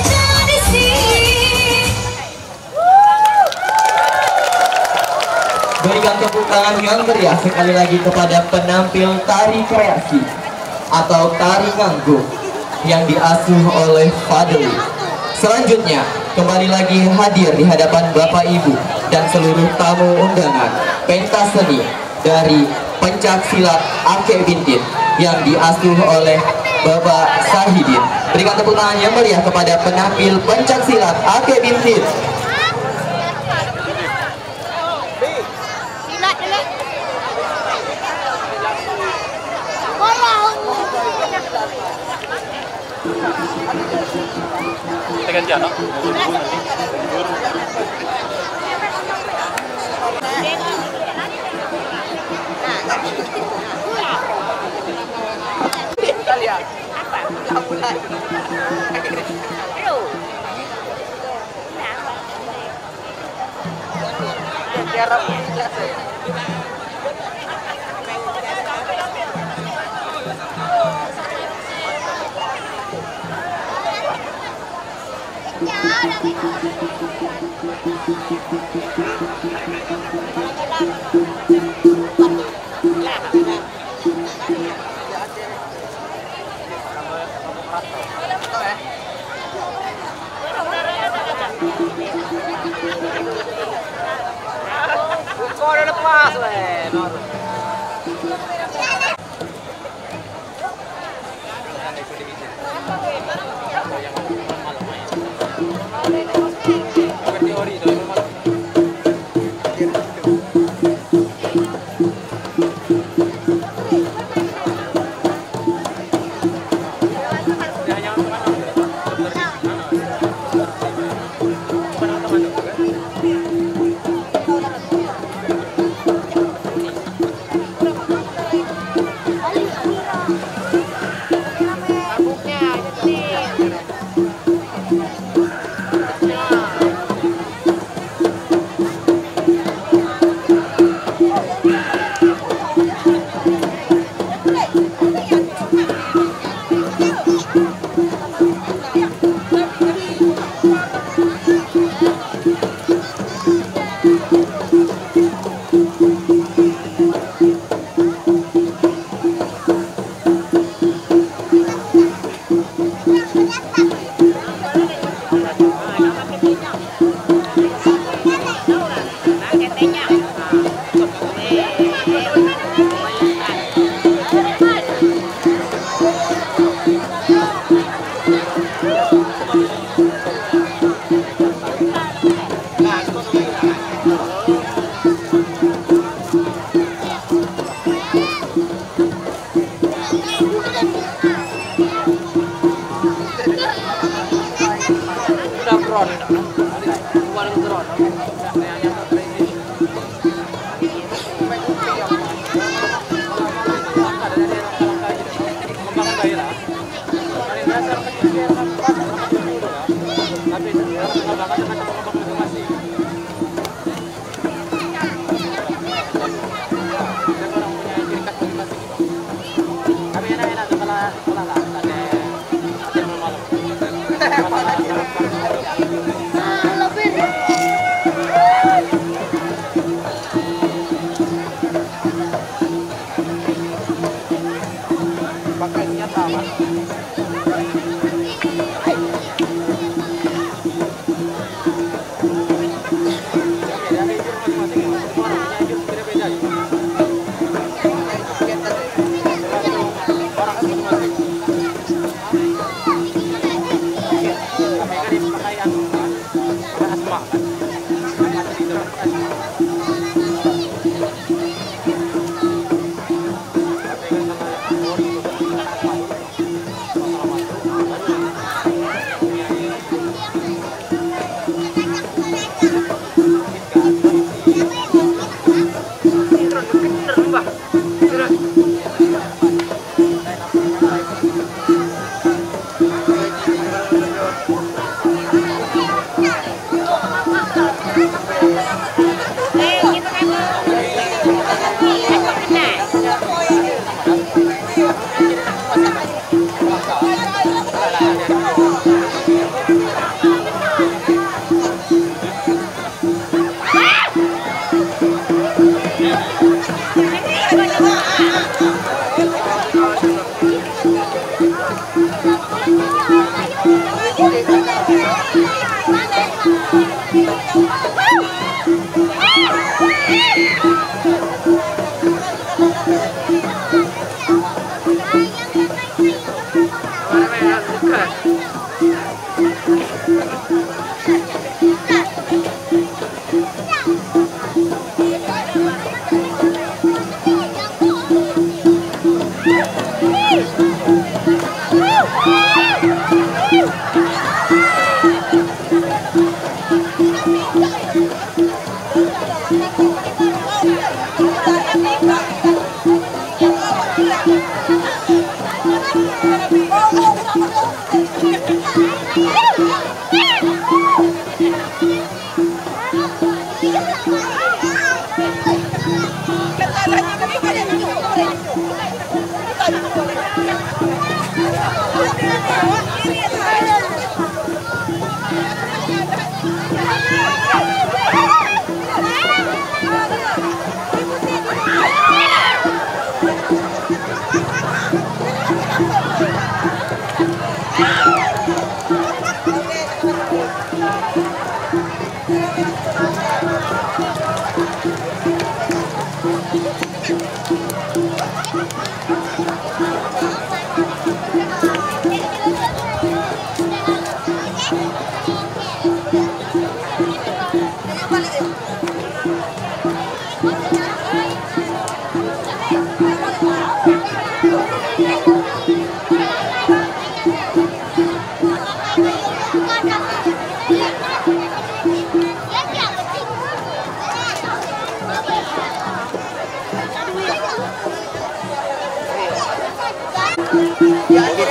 tradisi. Berikan tepuk tangan yang meriah sekali lagi kepada penampil tari kreasi atau tari nganggung yang diasuh oleh Fadli. Selanjutnya, kembali lagi hadir di hadapan Bapak Ibu dan seluruh tamu undangan pentas seni dari Pencak Silat Aceh Bintit yang diasuh oleh Bapak Sahidin. Berikan tepuk tangan yang meriah kepada penampil Pencak Silat Aceh Bintit. Kita gantian, no? Kita lihat. Kau udah lepas, weh.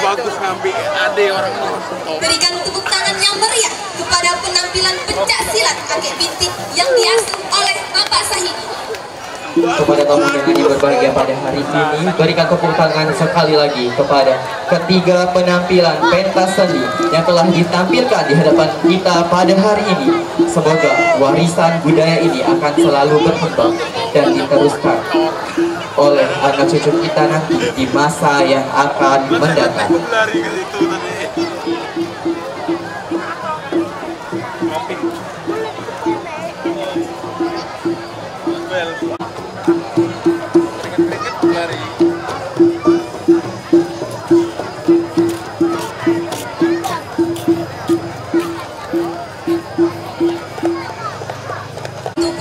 Bagus ngambil ade orang Berikan tepuk tangan yang meriah kepada penampilan pencak silat kakek bintik yang diasuh oleh Bapak Sahidi. Kepada tamu undangan yang berbahagia pada hari ini, berikan tepuk tangan sekali lagi kepada ketiga penampilan pentas seni yang telah ditampilkan di hadapan kita pada hari ini. Semoga warisan budaya ini akan selalu berkembang dan diteruskan oleh anak cucu kita nanti di masa yang akan mendatang.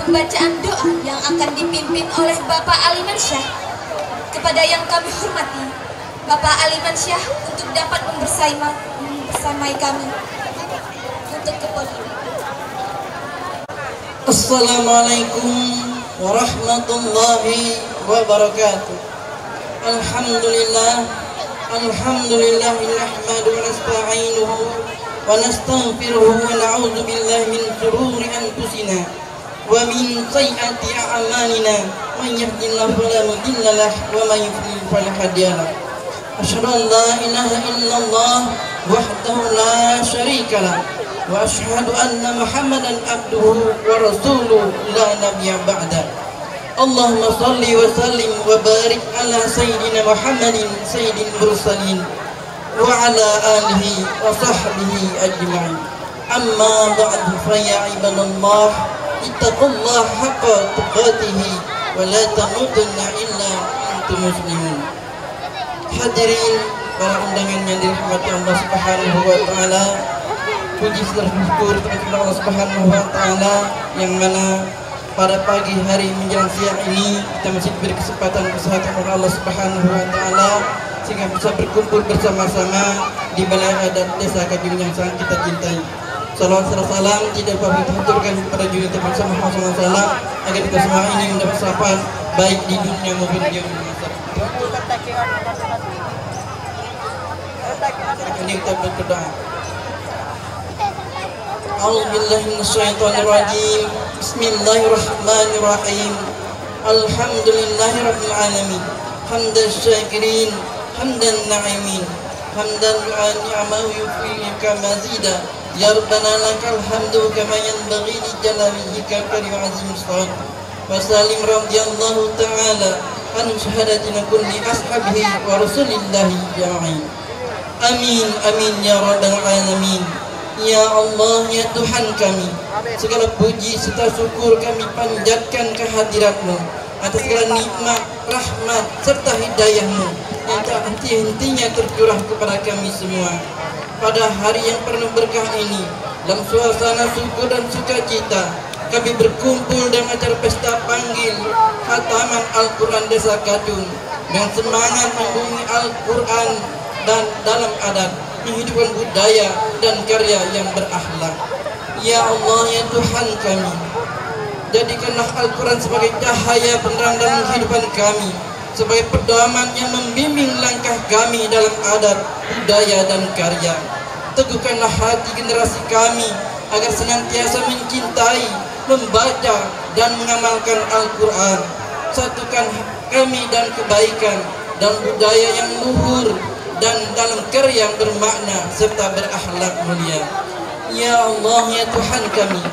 Pembacaan doa yang akan dipimpin oleh Bapak Alimansyah. Kepada yang kami hormati Bapak Alimansyah untuk dapat membersamai kami untuk ke podium. Assalamualaikum warahmatullahi wabarakatuh. Alhamdulillah nahmaduhu wa nasta'inuhu wa nastaghfiruhu wa na'udzu billahi min shururi anfusina wa min sayyiati a'malina. Man yahdihillahu fala mudilla lahu wa man yudlil fala hadiya lahu. Asyhadu an la ilaha illallah wahdahu la syarika lahu wa asyhadu anna Muhammadan abduhu wa rasuluhu la nabiyya ba'da. Allahumma salli wa sallim wa barik ala sayyidina Muhammadin sayyidil mursalin wa ala alihi wa sahbihi ajma'in. Amma ba'du, fa ya ibadallah ittaqullaha haqqa tuqatih wa la tamutunna illa antum muslimun. Hadirin para undangan yang dirahmati Allah Subhanahu wa taala, puji serta syukur kepada Allah Subhanahu wa taala yang mana pada pagi hari menjelang siang ini kita masih diberi kesempatan oleh Allah Subhanahu wa taala sehingga bisa berkumpul bersama-sama di balai adat Desa Kajung yang sangat kita cintai. Salawat serta salam tidak lupa kita haturkan kepada junjungan Nabi Muhammad SAW agar kita semua ini mendapat syafaat baik di dunia maupun di akhirat. Ini kita berdoa. A'udzubillahi minasyaitonir rajim. Bismillahirrahmanirrahim. Alhamdulillahirabbil alamin. Hamdan syakirin, hamdan na'imin, hamdan ni'amahu yufiika mazida. Ya Rabbana lakal hamdu kama yanbaghi li jalali wajhika karim azim sultan. Wa salim radhiyallahu ta'ala an syahadatina kulli ashabihi wa rasulillahi jami'in. Amin amin ya rabbal alamin. Ya Allah, ya Tuhan kami, segala puji serta syukur kami panjatkan kehadirat-Mu atas segala nikmat, rahmat serta hidayah-Mu yang tak henti-hentinya tercurah kepada kami semua. Pada hari yang penuh berkah ini, dalam suasana syukur dan sukacita, kami berkumpul dalam acara pesta panggil khataman Al-Quran Desa Kajung dengan semangat membumi Al-Quran dan dalam adat menghidupkan budaya dan karya yang berakhlak. Ya Allah, ya Tuhan kami, jadikanlah Al-Quran sebagai cahaya penerang dalam kehidupan kami, sebagai pedoman yang membimbing langkah kami dalam adat, budaya dan karya. Teguhkanlah hati generasi kami agar senantiasa mencintai, membaca dan mengamalkan Al-Quran. Satukan kami dan kebaikan dan budaya yang luhur dan dalam karya yang bermakna serta berakhlak mulia. Ya Allah, ya Tuhan kami,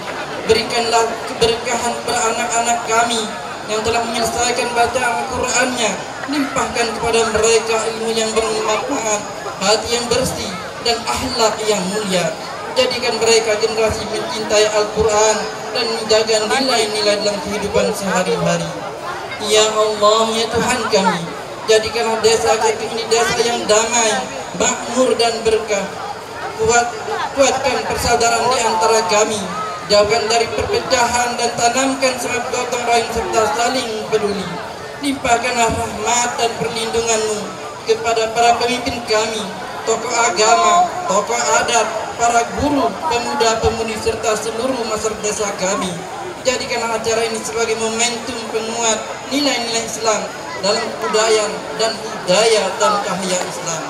berikanlah keberkahan pada anak-anak kami yang telah menyelesaikan bacaan Al-Qur'annya. Limpahkan kepada mereka ilmu yang bermanfaat, hati yang bersih dan akhlak yang mulia. Jadikan mereka generasi mencintai Al-Quran dan menjaga nilai-nilai dalam kehidupan sehari-hari. Ya Allah, ya Tuhan kami, jadikanlah desa Kajung ini desa yang damai, makmur dan berkah. Kuatkan persaudaraan di antara kami, jauhkan dari perpecahan dan tanamkan semangat gotong royong serta saling peduli. Limpahkanlah rahmat dan perlindungan-Mu kepada para pemimpin kami, tokoh agama, tokoh adat, para guru, pemuda-pemudi serta seluruh masyarakat desa kami. Jadikanlah acara ini sebagai momentum penguat nilai-nilai Islam dalam kebudayaan dan budaya dan cahaya Islam.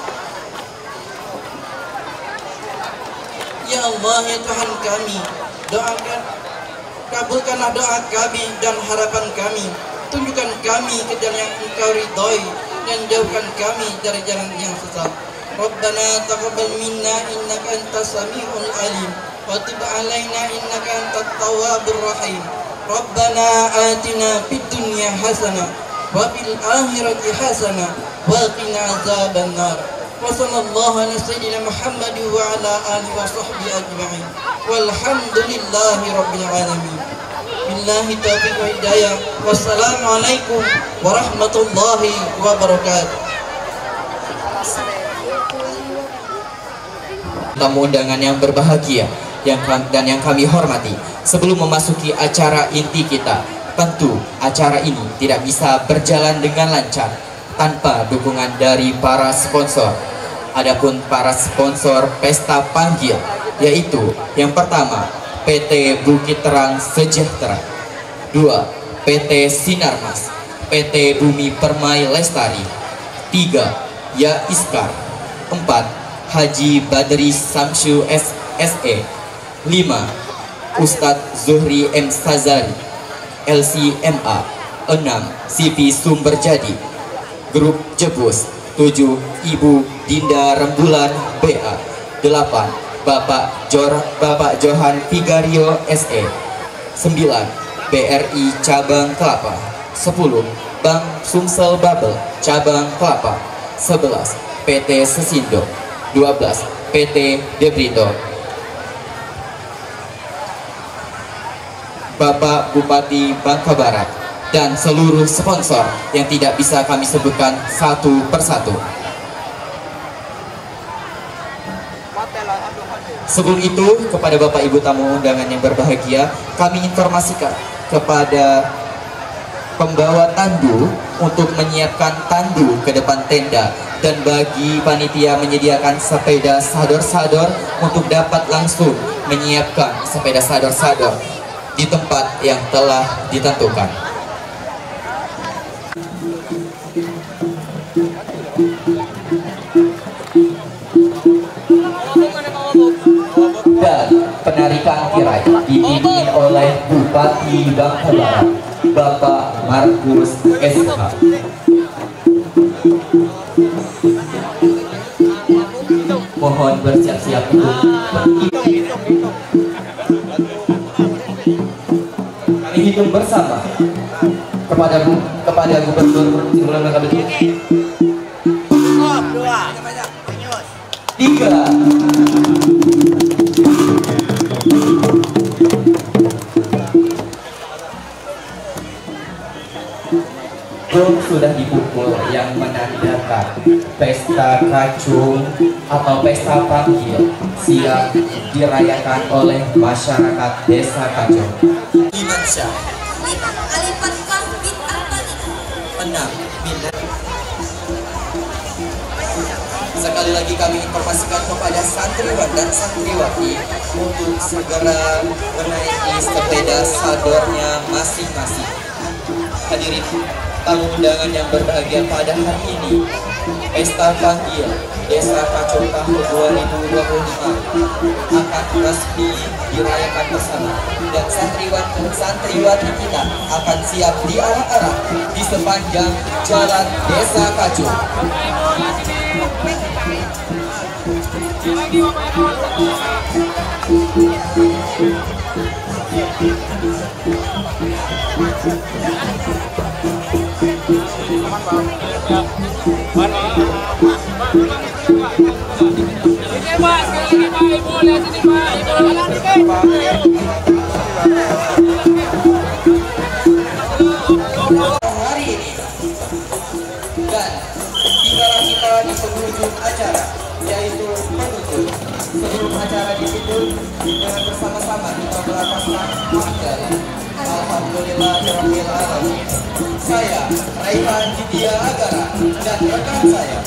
Ya Allah, ya Tuhan kami, doakan, kabulkanlah doa kami dan harapan kami. Tunjukkan kami ke jalan yang Engkau ridhoi dan jauhkan kami dari jalan yang sesat. Rabbana taqabbal minna innaka antas samiul alim wa tub alaina innaka antat tawwabur rahim. Rabbana atina fid dunya hasanah wa fil akhirati hasanah wa qina azabannar. Wa sallallahu ala sayyidina Muhammad wa ala alihi wa sahbihi ajma'in. Walhamdulillahi rabbil alamin. Billahi taufiq wa hidayah. Wassalamualaikum warahmatullahi wabarakatuh. Tamu undangan yang berbahagia dan yang kami hormati, sebelum memasuki acara inti kita, tentu acara ini tidak bisa berjalan dengan lancar tanpa dukungan dari para sponsor. Adapun para sponsor pesta panggil yaitu yang pertama PT Bukit Terang Sejahtera. 2. PT Sinarmas, PT Bumi Permai Lestari. 3. Ya Iskar. 4. Haji Badri Samsu SE. 5. Ustadz Zuhri M. Sazali LCMA. 6. CV Sumberjadi. Grup Jebus. 7. Ibu Dinda Rembulan BA. 8. Bapak Johan Vigario SE. 9. BRI Cabang Kelapa. 10. Bank Sumsel Babel Cabang Kelapa. 11. PT Sesindo. 12. PT Debrito. Bapak Bupati Bangka Barat dan seluruh sponsor yang tidak bisa kami sebutkan satu persatu. Sebelum itu, kepada Bapak Ibu tamu undangan yang berbahagia, kami informasikan kepada pembawa tandu untuk menyiapkan tandu ke depan tenda, dan bagi panitia menyediakan sepeda sador-sador untuk dapat langsung menyiapkan sepeda sador-sador di tempat yang telah ditentukan. Dan penarikan tirai dipimpin oleh Bupati Bangka Barat, Bapak Markus SH. Mohon bersiap-siap untuk kami hitung bersama kepada Gubernur Provinsi Bangka Belitung. 3. Gong sudah dipukul yang menandakan pesta kacung atau pesta panggil siap dirayakan oleh masyarakat Desa Kacung. 5. Alipatkah bin Artani. 6. Sekali lagi kami informasikan kepada santriwan dan santriwati untuk segera menaiki sepeda sadornya masing-masing. Hadirin tamu undangan yang berbahagia, pada hari ini Pesta Panggil Desa Kacung tahun 2025 akan resmi dirayakan bersama, dan santriwan dan santriwati kita akan siap diarah-arah di sepanjang jalan Desa Kacung. Hari ini, dan tinggallah kita di penghujung acara, yaitu penutup. Sebelum acara ditutup, dengan bersama-sama kita melafazkan hamdalah. Alhamdulillahirabbil alamin. Saya Raihan Didia Agara dan rekan saya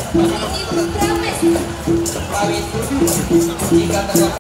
pamit undur. Jika terdapat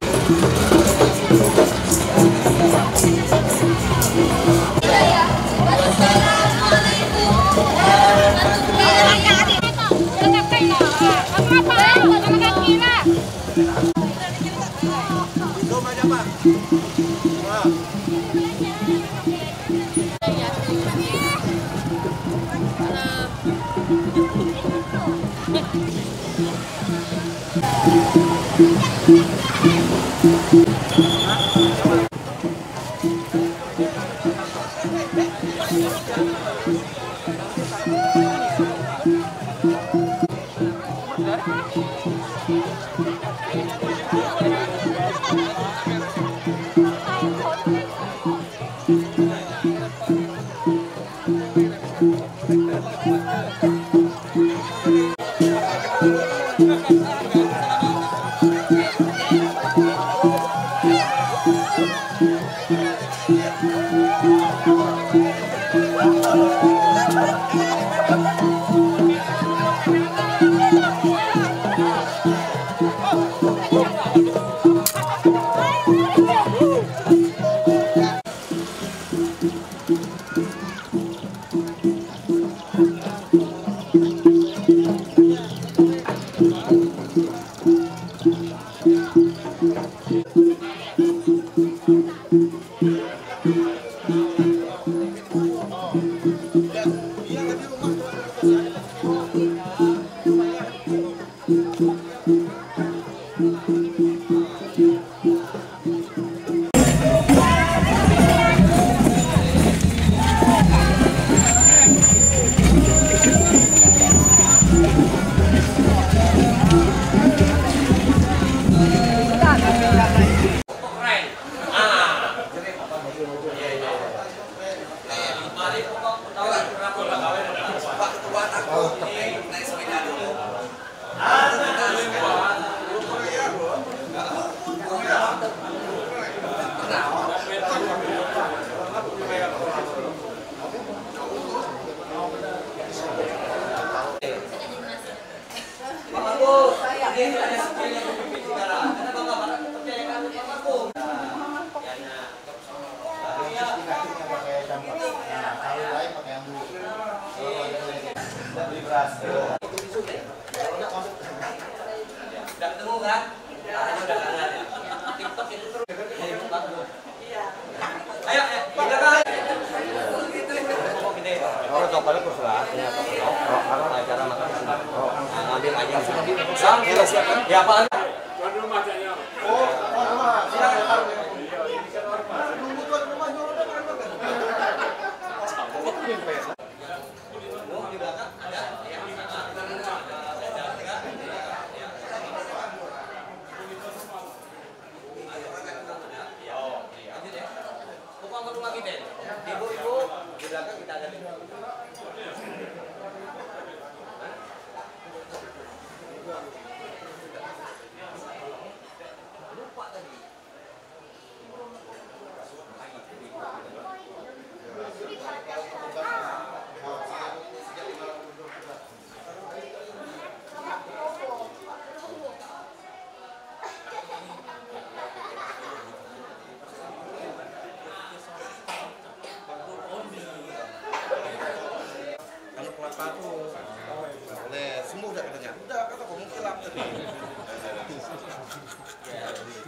Ya Pak.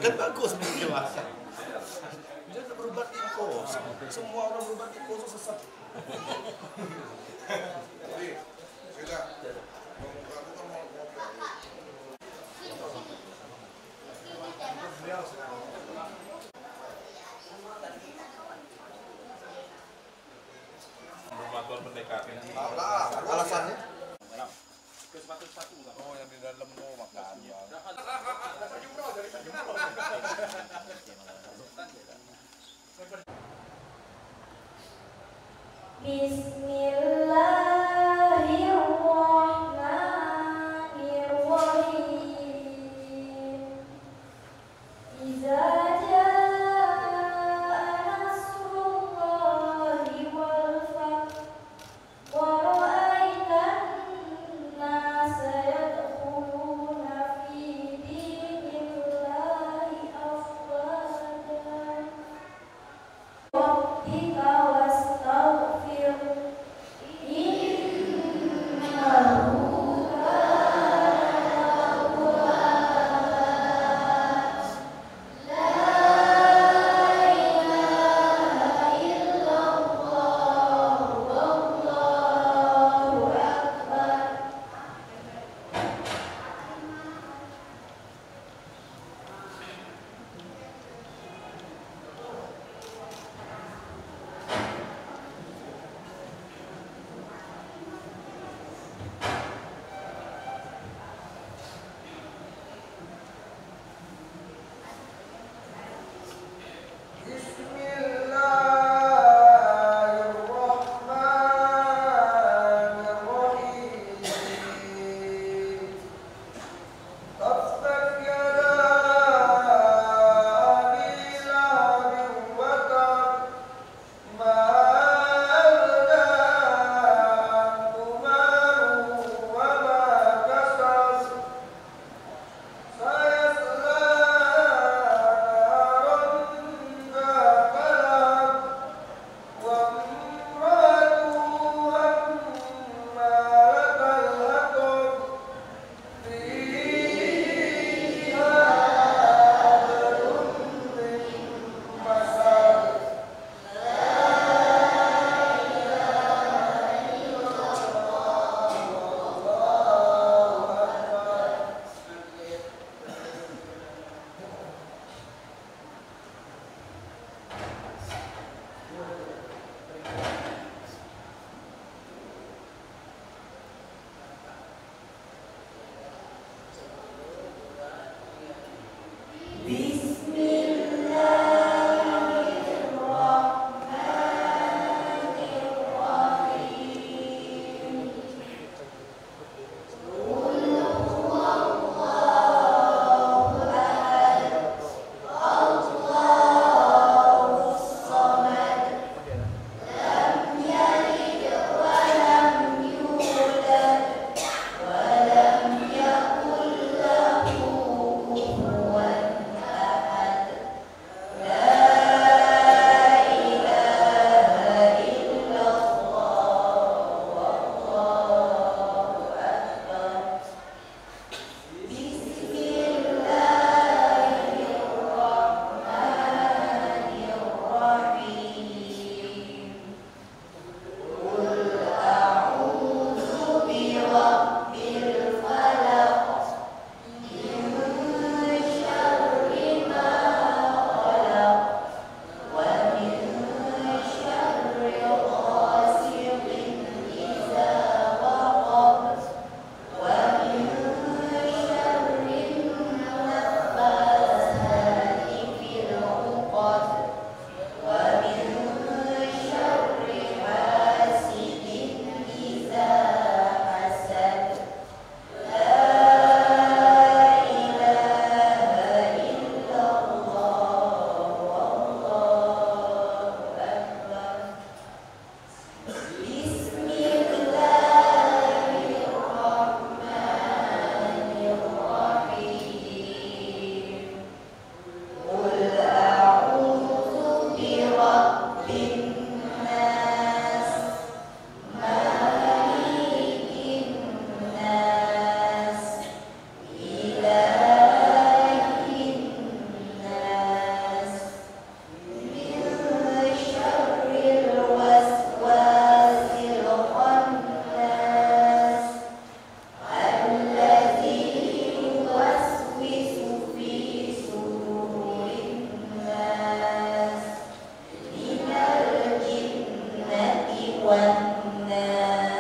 Kan bagus menjelaskan. Dia berobat tikus. Semua orang berobat tikus sesat. Sudah. Bermatur mendekati. Alasannya? Oh, yang di dalam tuh makan. Bismillahirrahmanirrahim. Iza jaa nasrullahi wal fath wa ra'aitan nasa yadkhuluna fi dinillahi afwaja. Rabbika wastaghfir والناس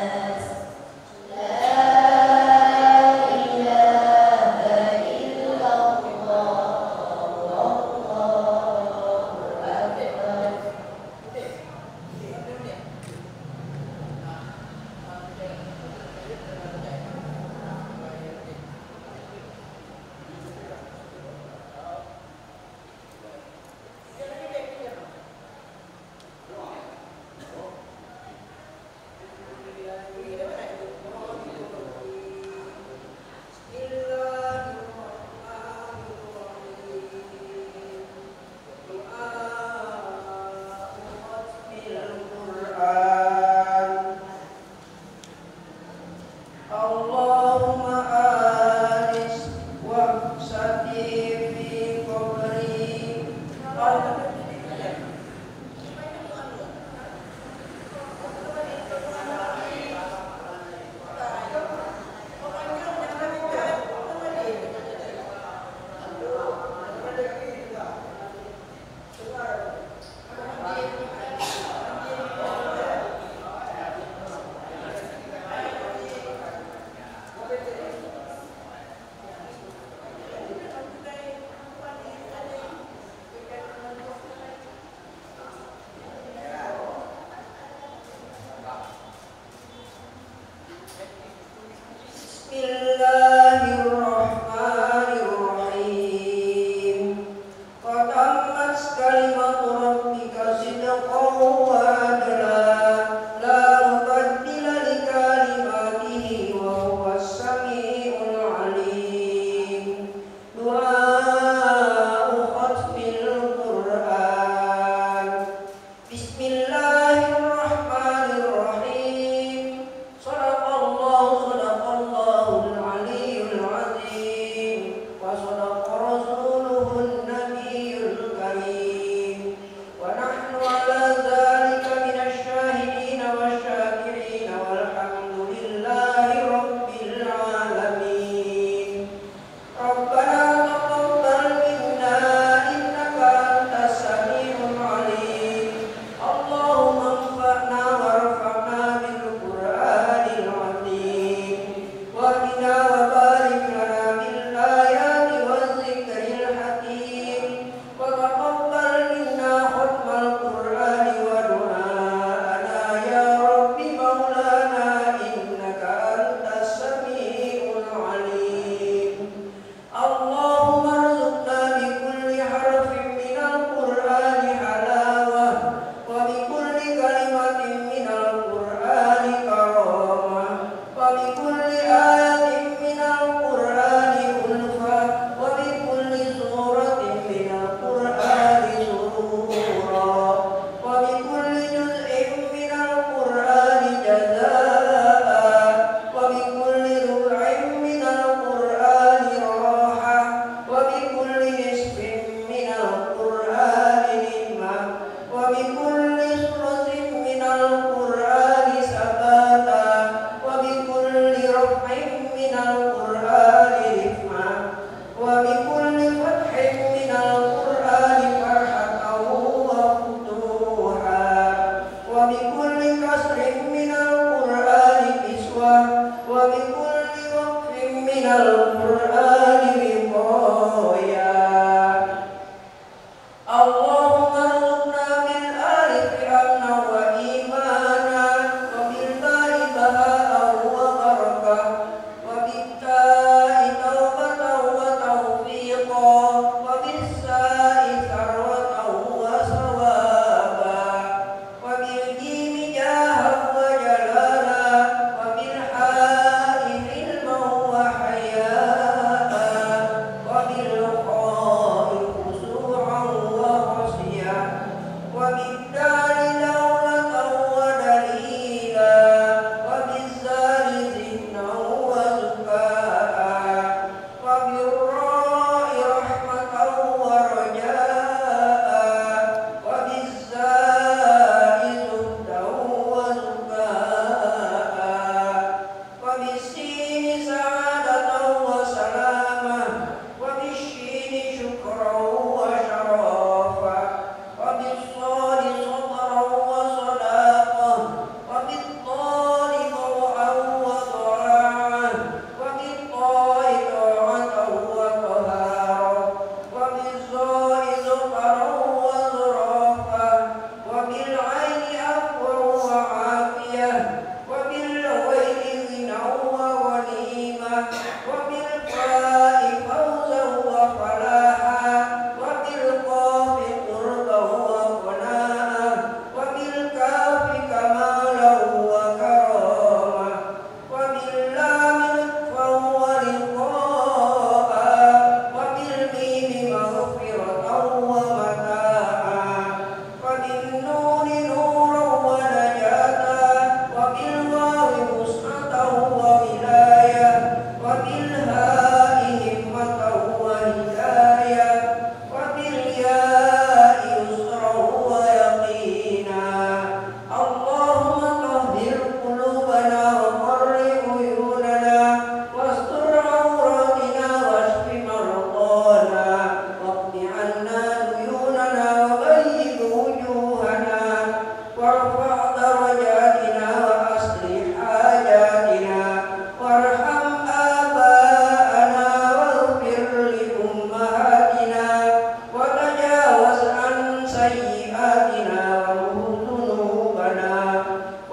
اللهم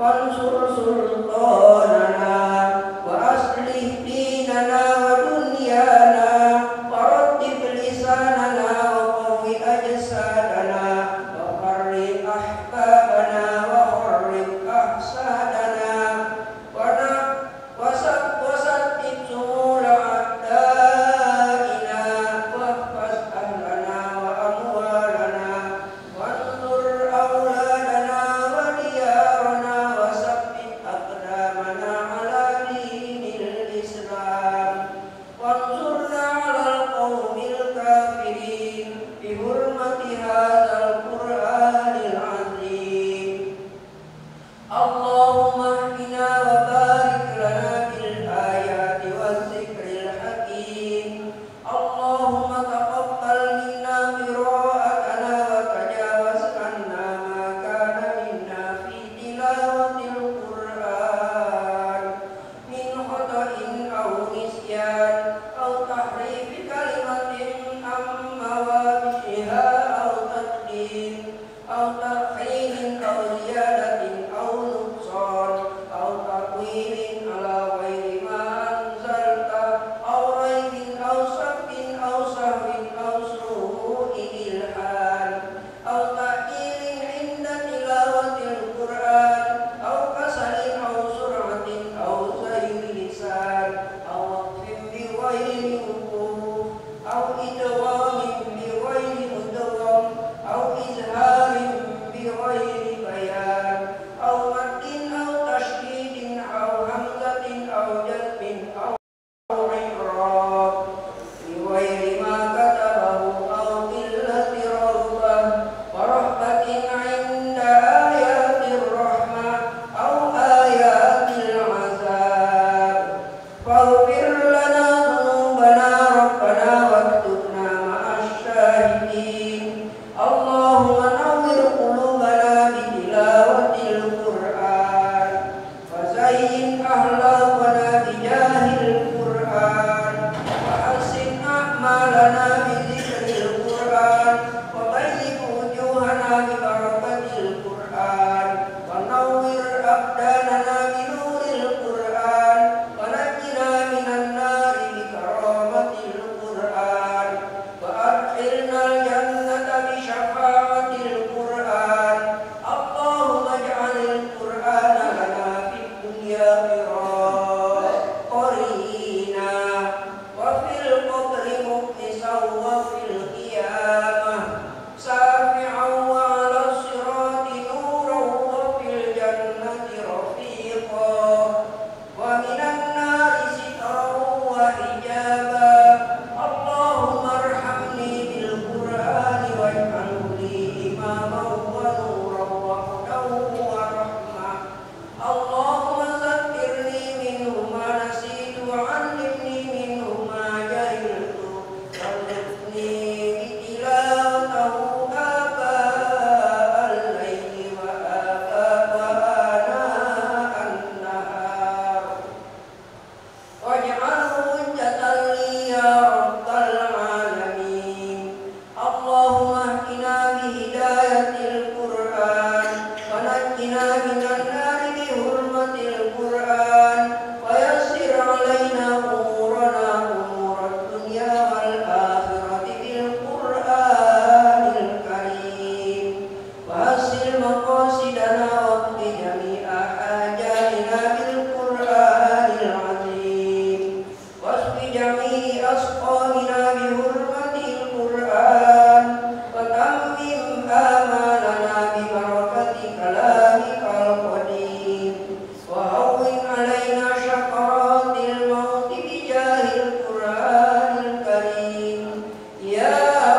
وانصر سلطاننا وأصلح ديننا ودنيانا ورتب لساننا وقوي أجسادنا وفرق أحبابنا وخرب أحسادنا وسدد سبل أعدائنا واحفظ أهلنا وأموالنا وانصر أولادنا وديارنا وثبت أقدامنا على دين الإسلام وانصرنا على القوم الكافرين بحرمة هذا القرآن العظيم. اللهم اهدنا وبارك لنا بالآيات والذكر الحكيم. اللهم تقبل منا قراءتنا وتجاوز عنا ما كان منا في تلاوة القرآن من خطأ أو نسيان أو تحريف كلمة عن مواضعها أو تقديم أو تأخير أو زيادة أو نقصان أو تأويل على غير ما أنزلت أو ريب أو شك أو سهو أو سوء إلحاد أو تأكيد عند تلاوة القرآن أو كسل أو سرعة أو زيغ لسان أو وقف بغير وقوف أو إدغام بغير مدغم أو إظهار بغير بيان أو مد أو تشديد أو همزة أو جزم أو إعراب بغير ما كتبه أو قلة رغبة ورهبة عند آيات الرحمة أو آيات العذاب فاغفر لنا ذنوبنا ربنا واكتبنا مع الشاهدين. اللهم نور قلوبنا بتلاوة القرآن وزين أخلاقنا بجاه القرآن وحسن أعمالنا بذكر القرآن وبيض وجوهنا ببركة القرآن ونور أبداننا بنور القرآن ونجنا من النار بكرامة القرآن وأدخلنا الجنة بشفاعة القرآن. اللهم اجعل القرآن لنا في الدنيا قرينا وفي القبر مؤنسا وفي القيامة شافعا وعلى الصراط نورا وفي الجنة رفيقا ومن النار سترا وحجابا. اللهم ارحمني بالقرآن واجعله لي إماما ونورا وهدى ورحمة. اللهم ذكرني منه ما نسيت وعلمني منه ما جهلت وارزقني بتلاوته آباء الليل وآناء النهار واجعله حجة لي يا رب العالمين. اللهم اهدنا بهداية القرآن ونجنا من النار بحرمة القرآن ويسر علينا أمورنا أمور الدنيا والآخرة بالقرآن الكريم وحسن مقاصدنا واقض جميع حاجاتنا بالقرآن العظيم واشف جميع أسقامنا بحرمة القرآن وتمم آمالنا ببركة كلامك القديم وهون علينا شقرات الموت بجاه القرآن الكريم يا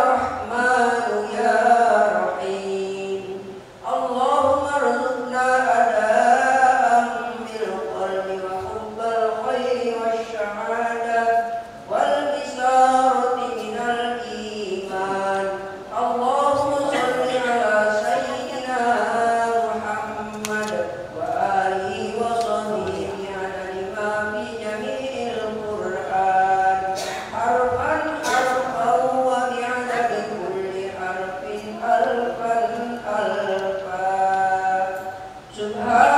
رحمن يا رحيم. اللهم ارزقنا أداء بالقلب وحب الخير والشهادة والبصارة من الإيمان. اللهم صل على سيدنا محمد وآله وصحبه عدد ما في جميع القرآن حرفا حرفا وبعدد كل حرف ألفا ألفا. سبحان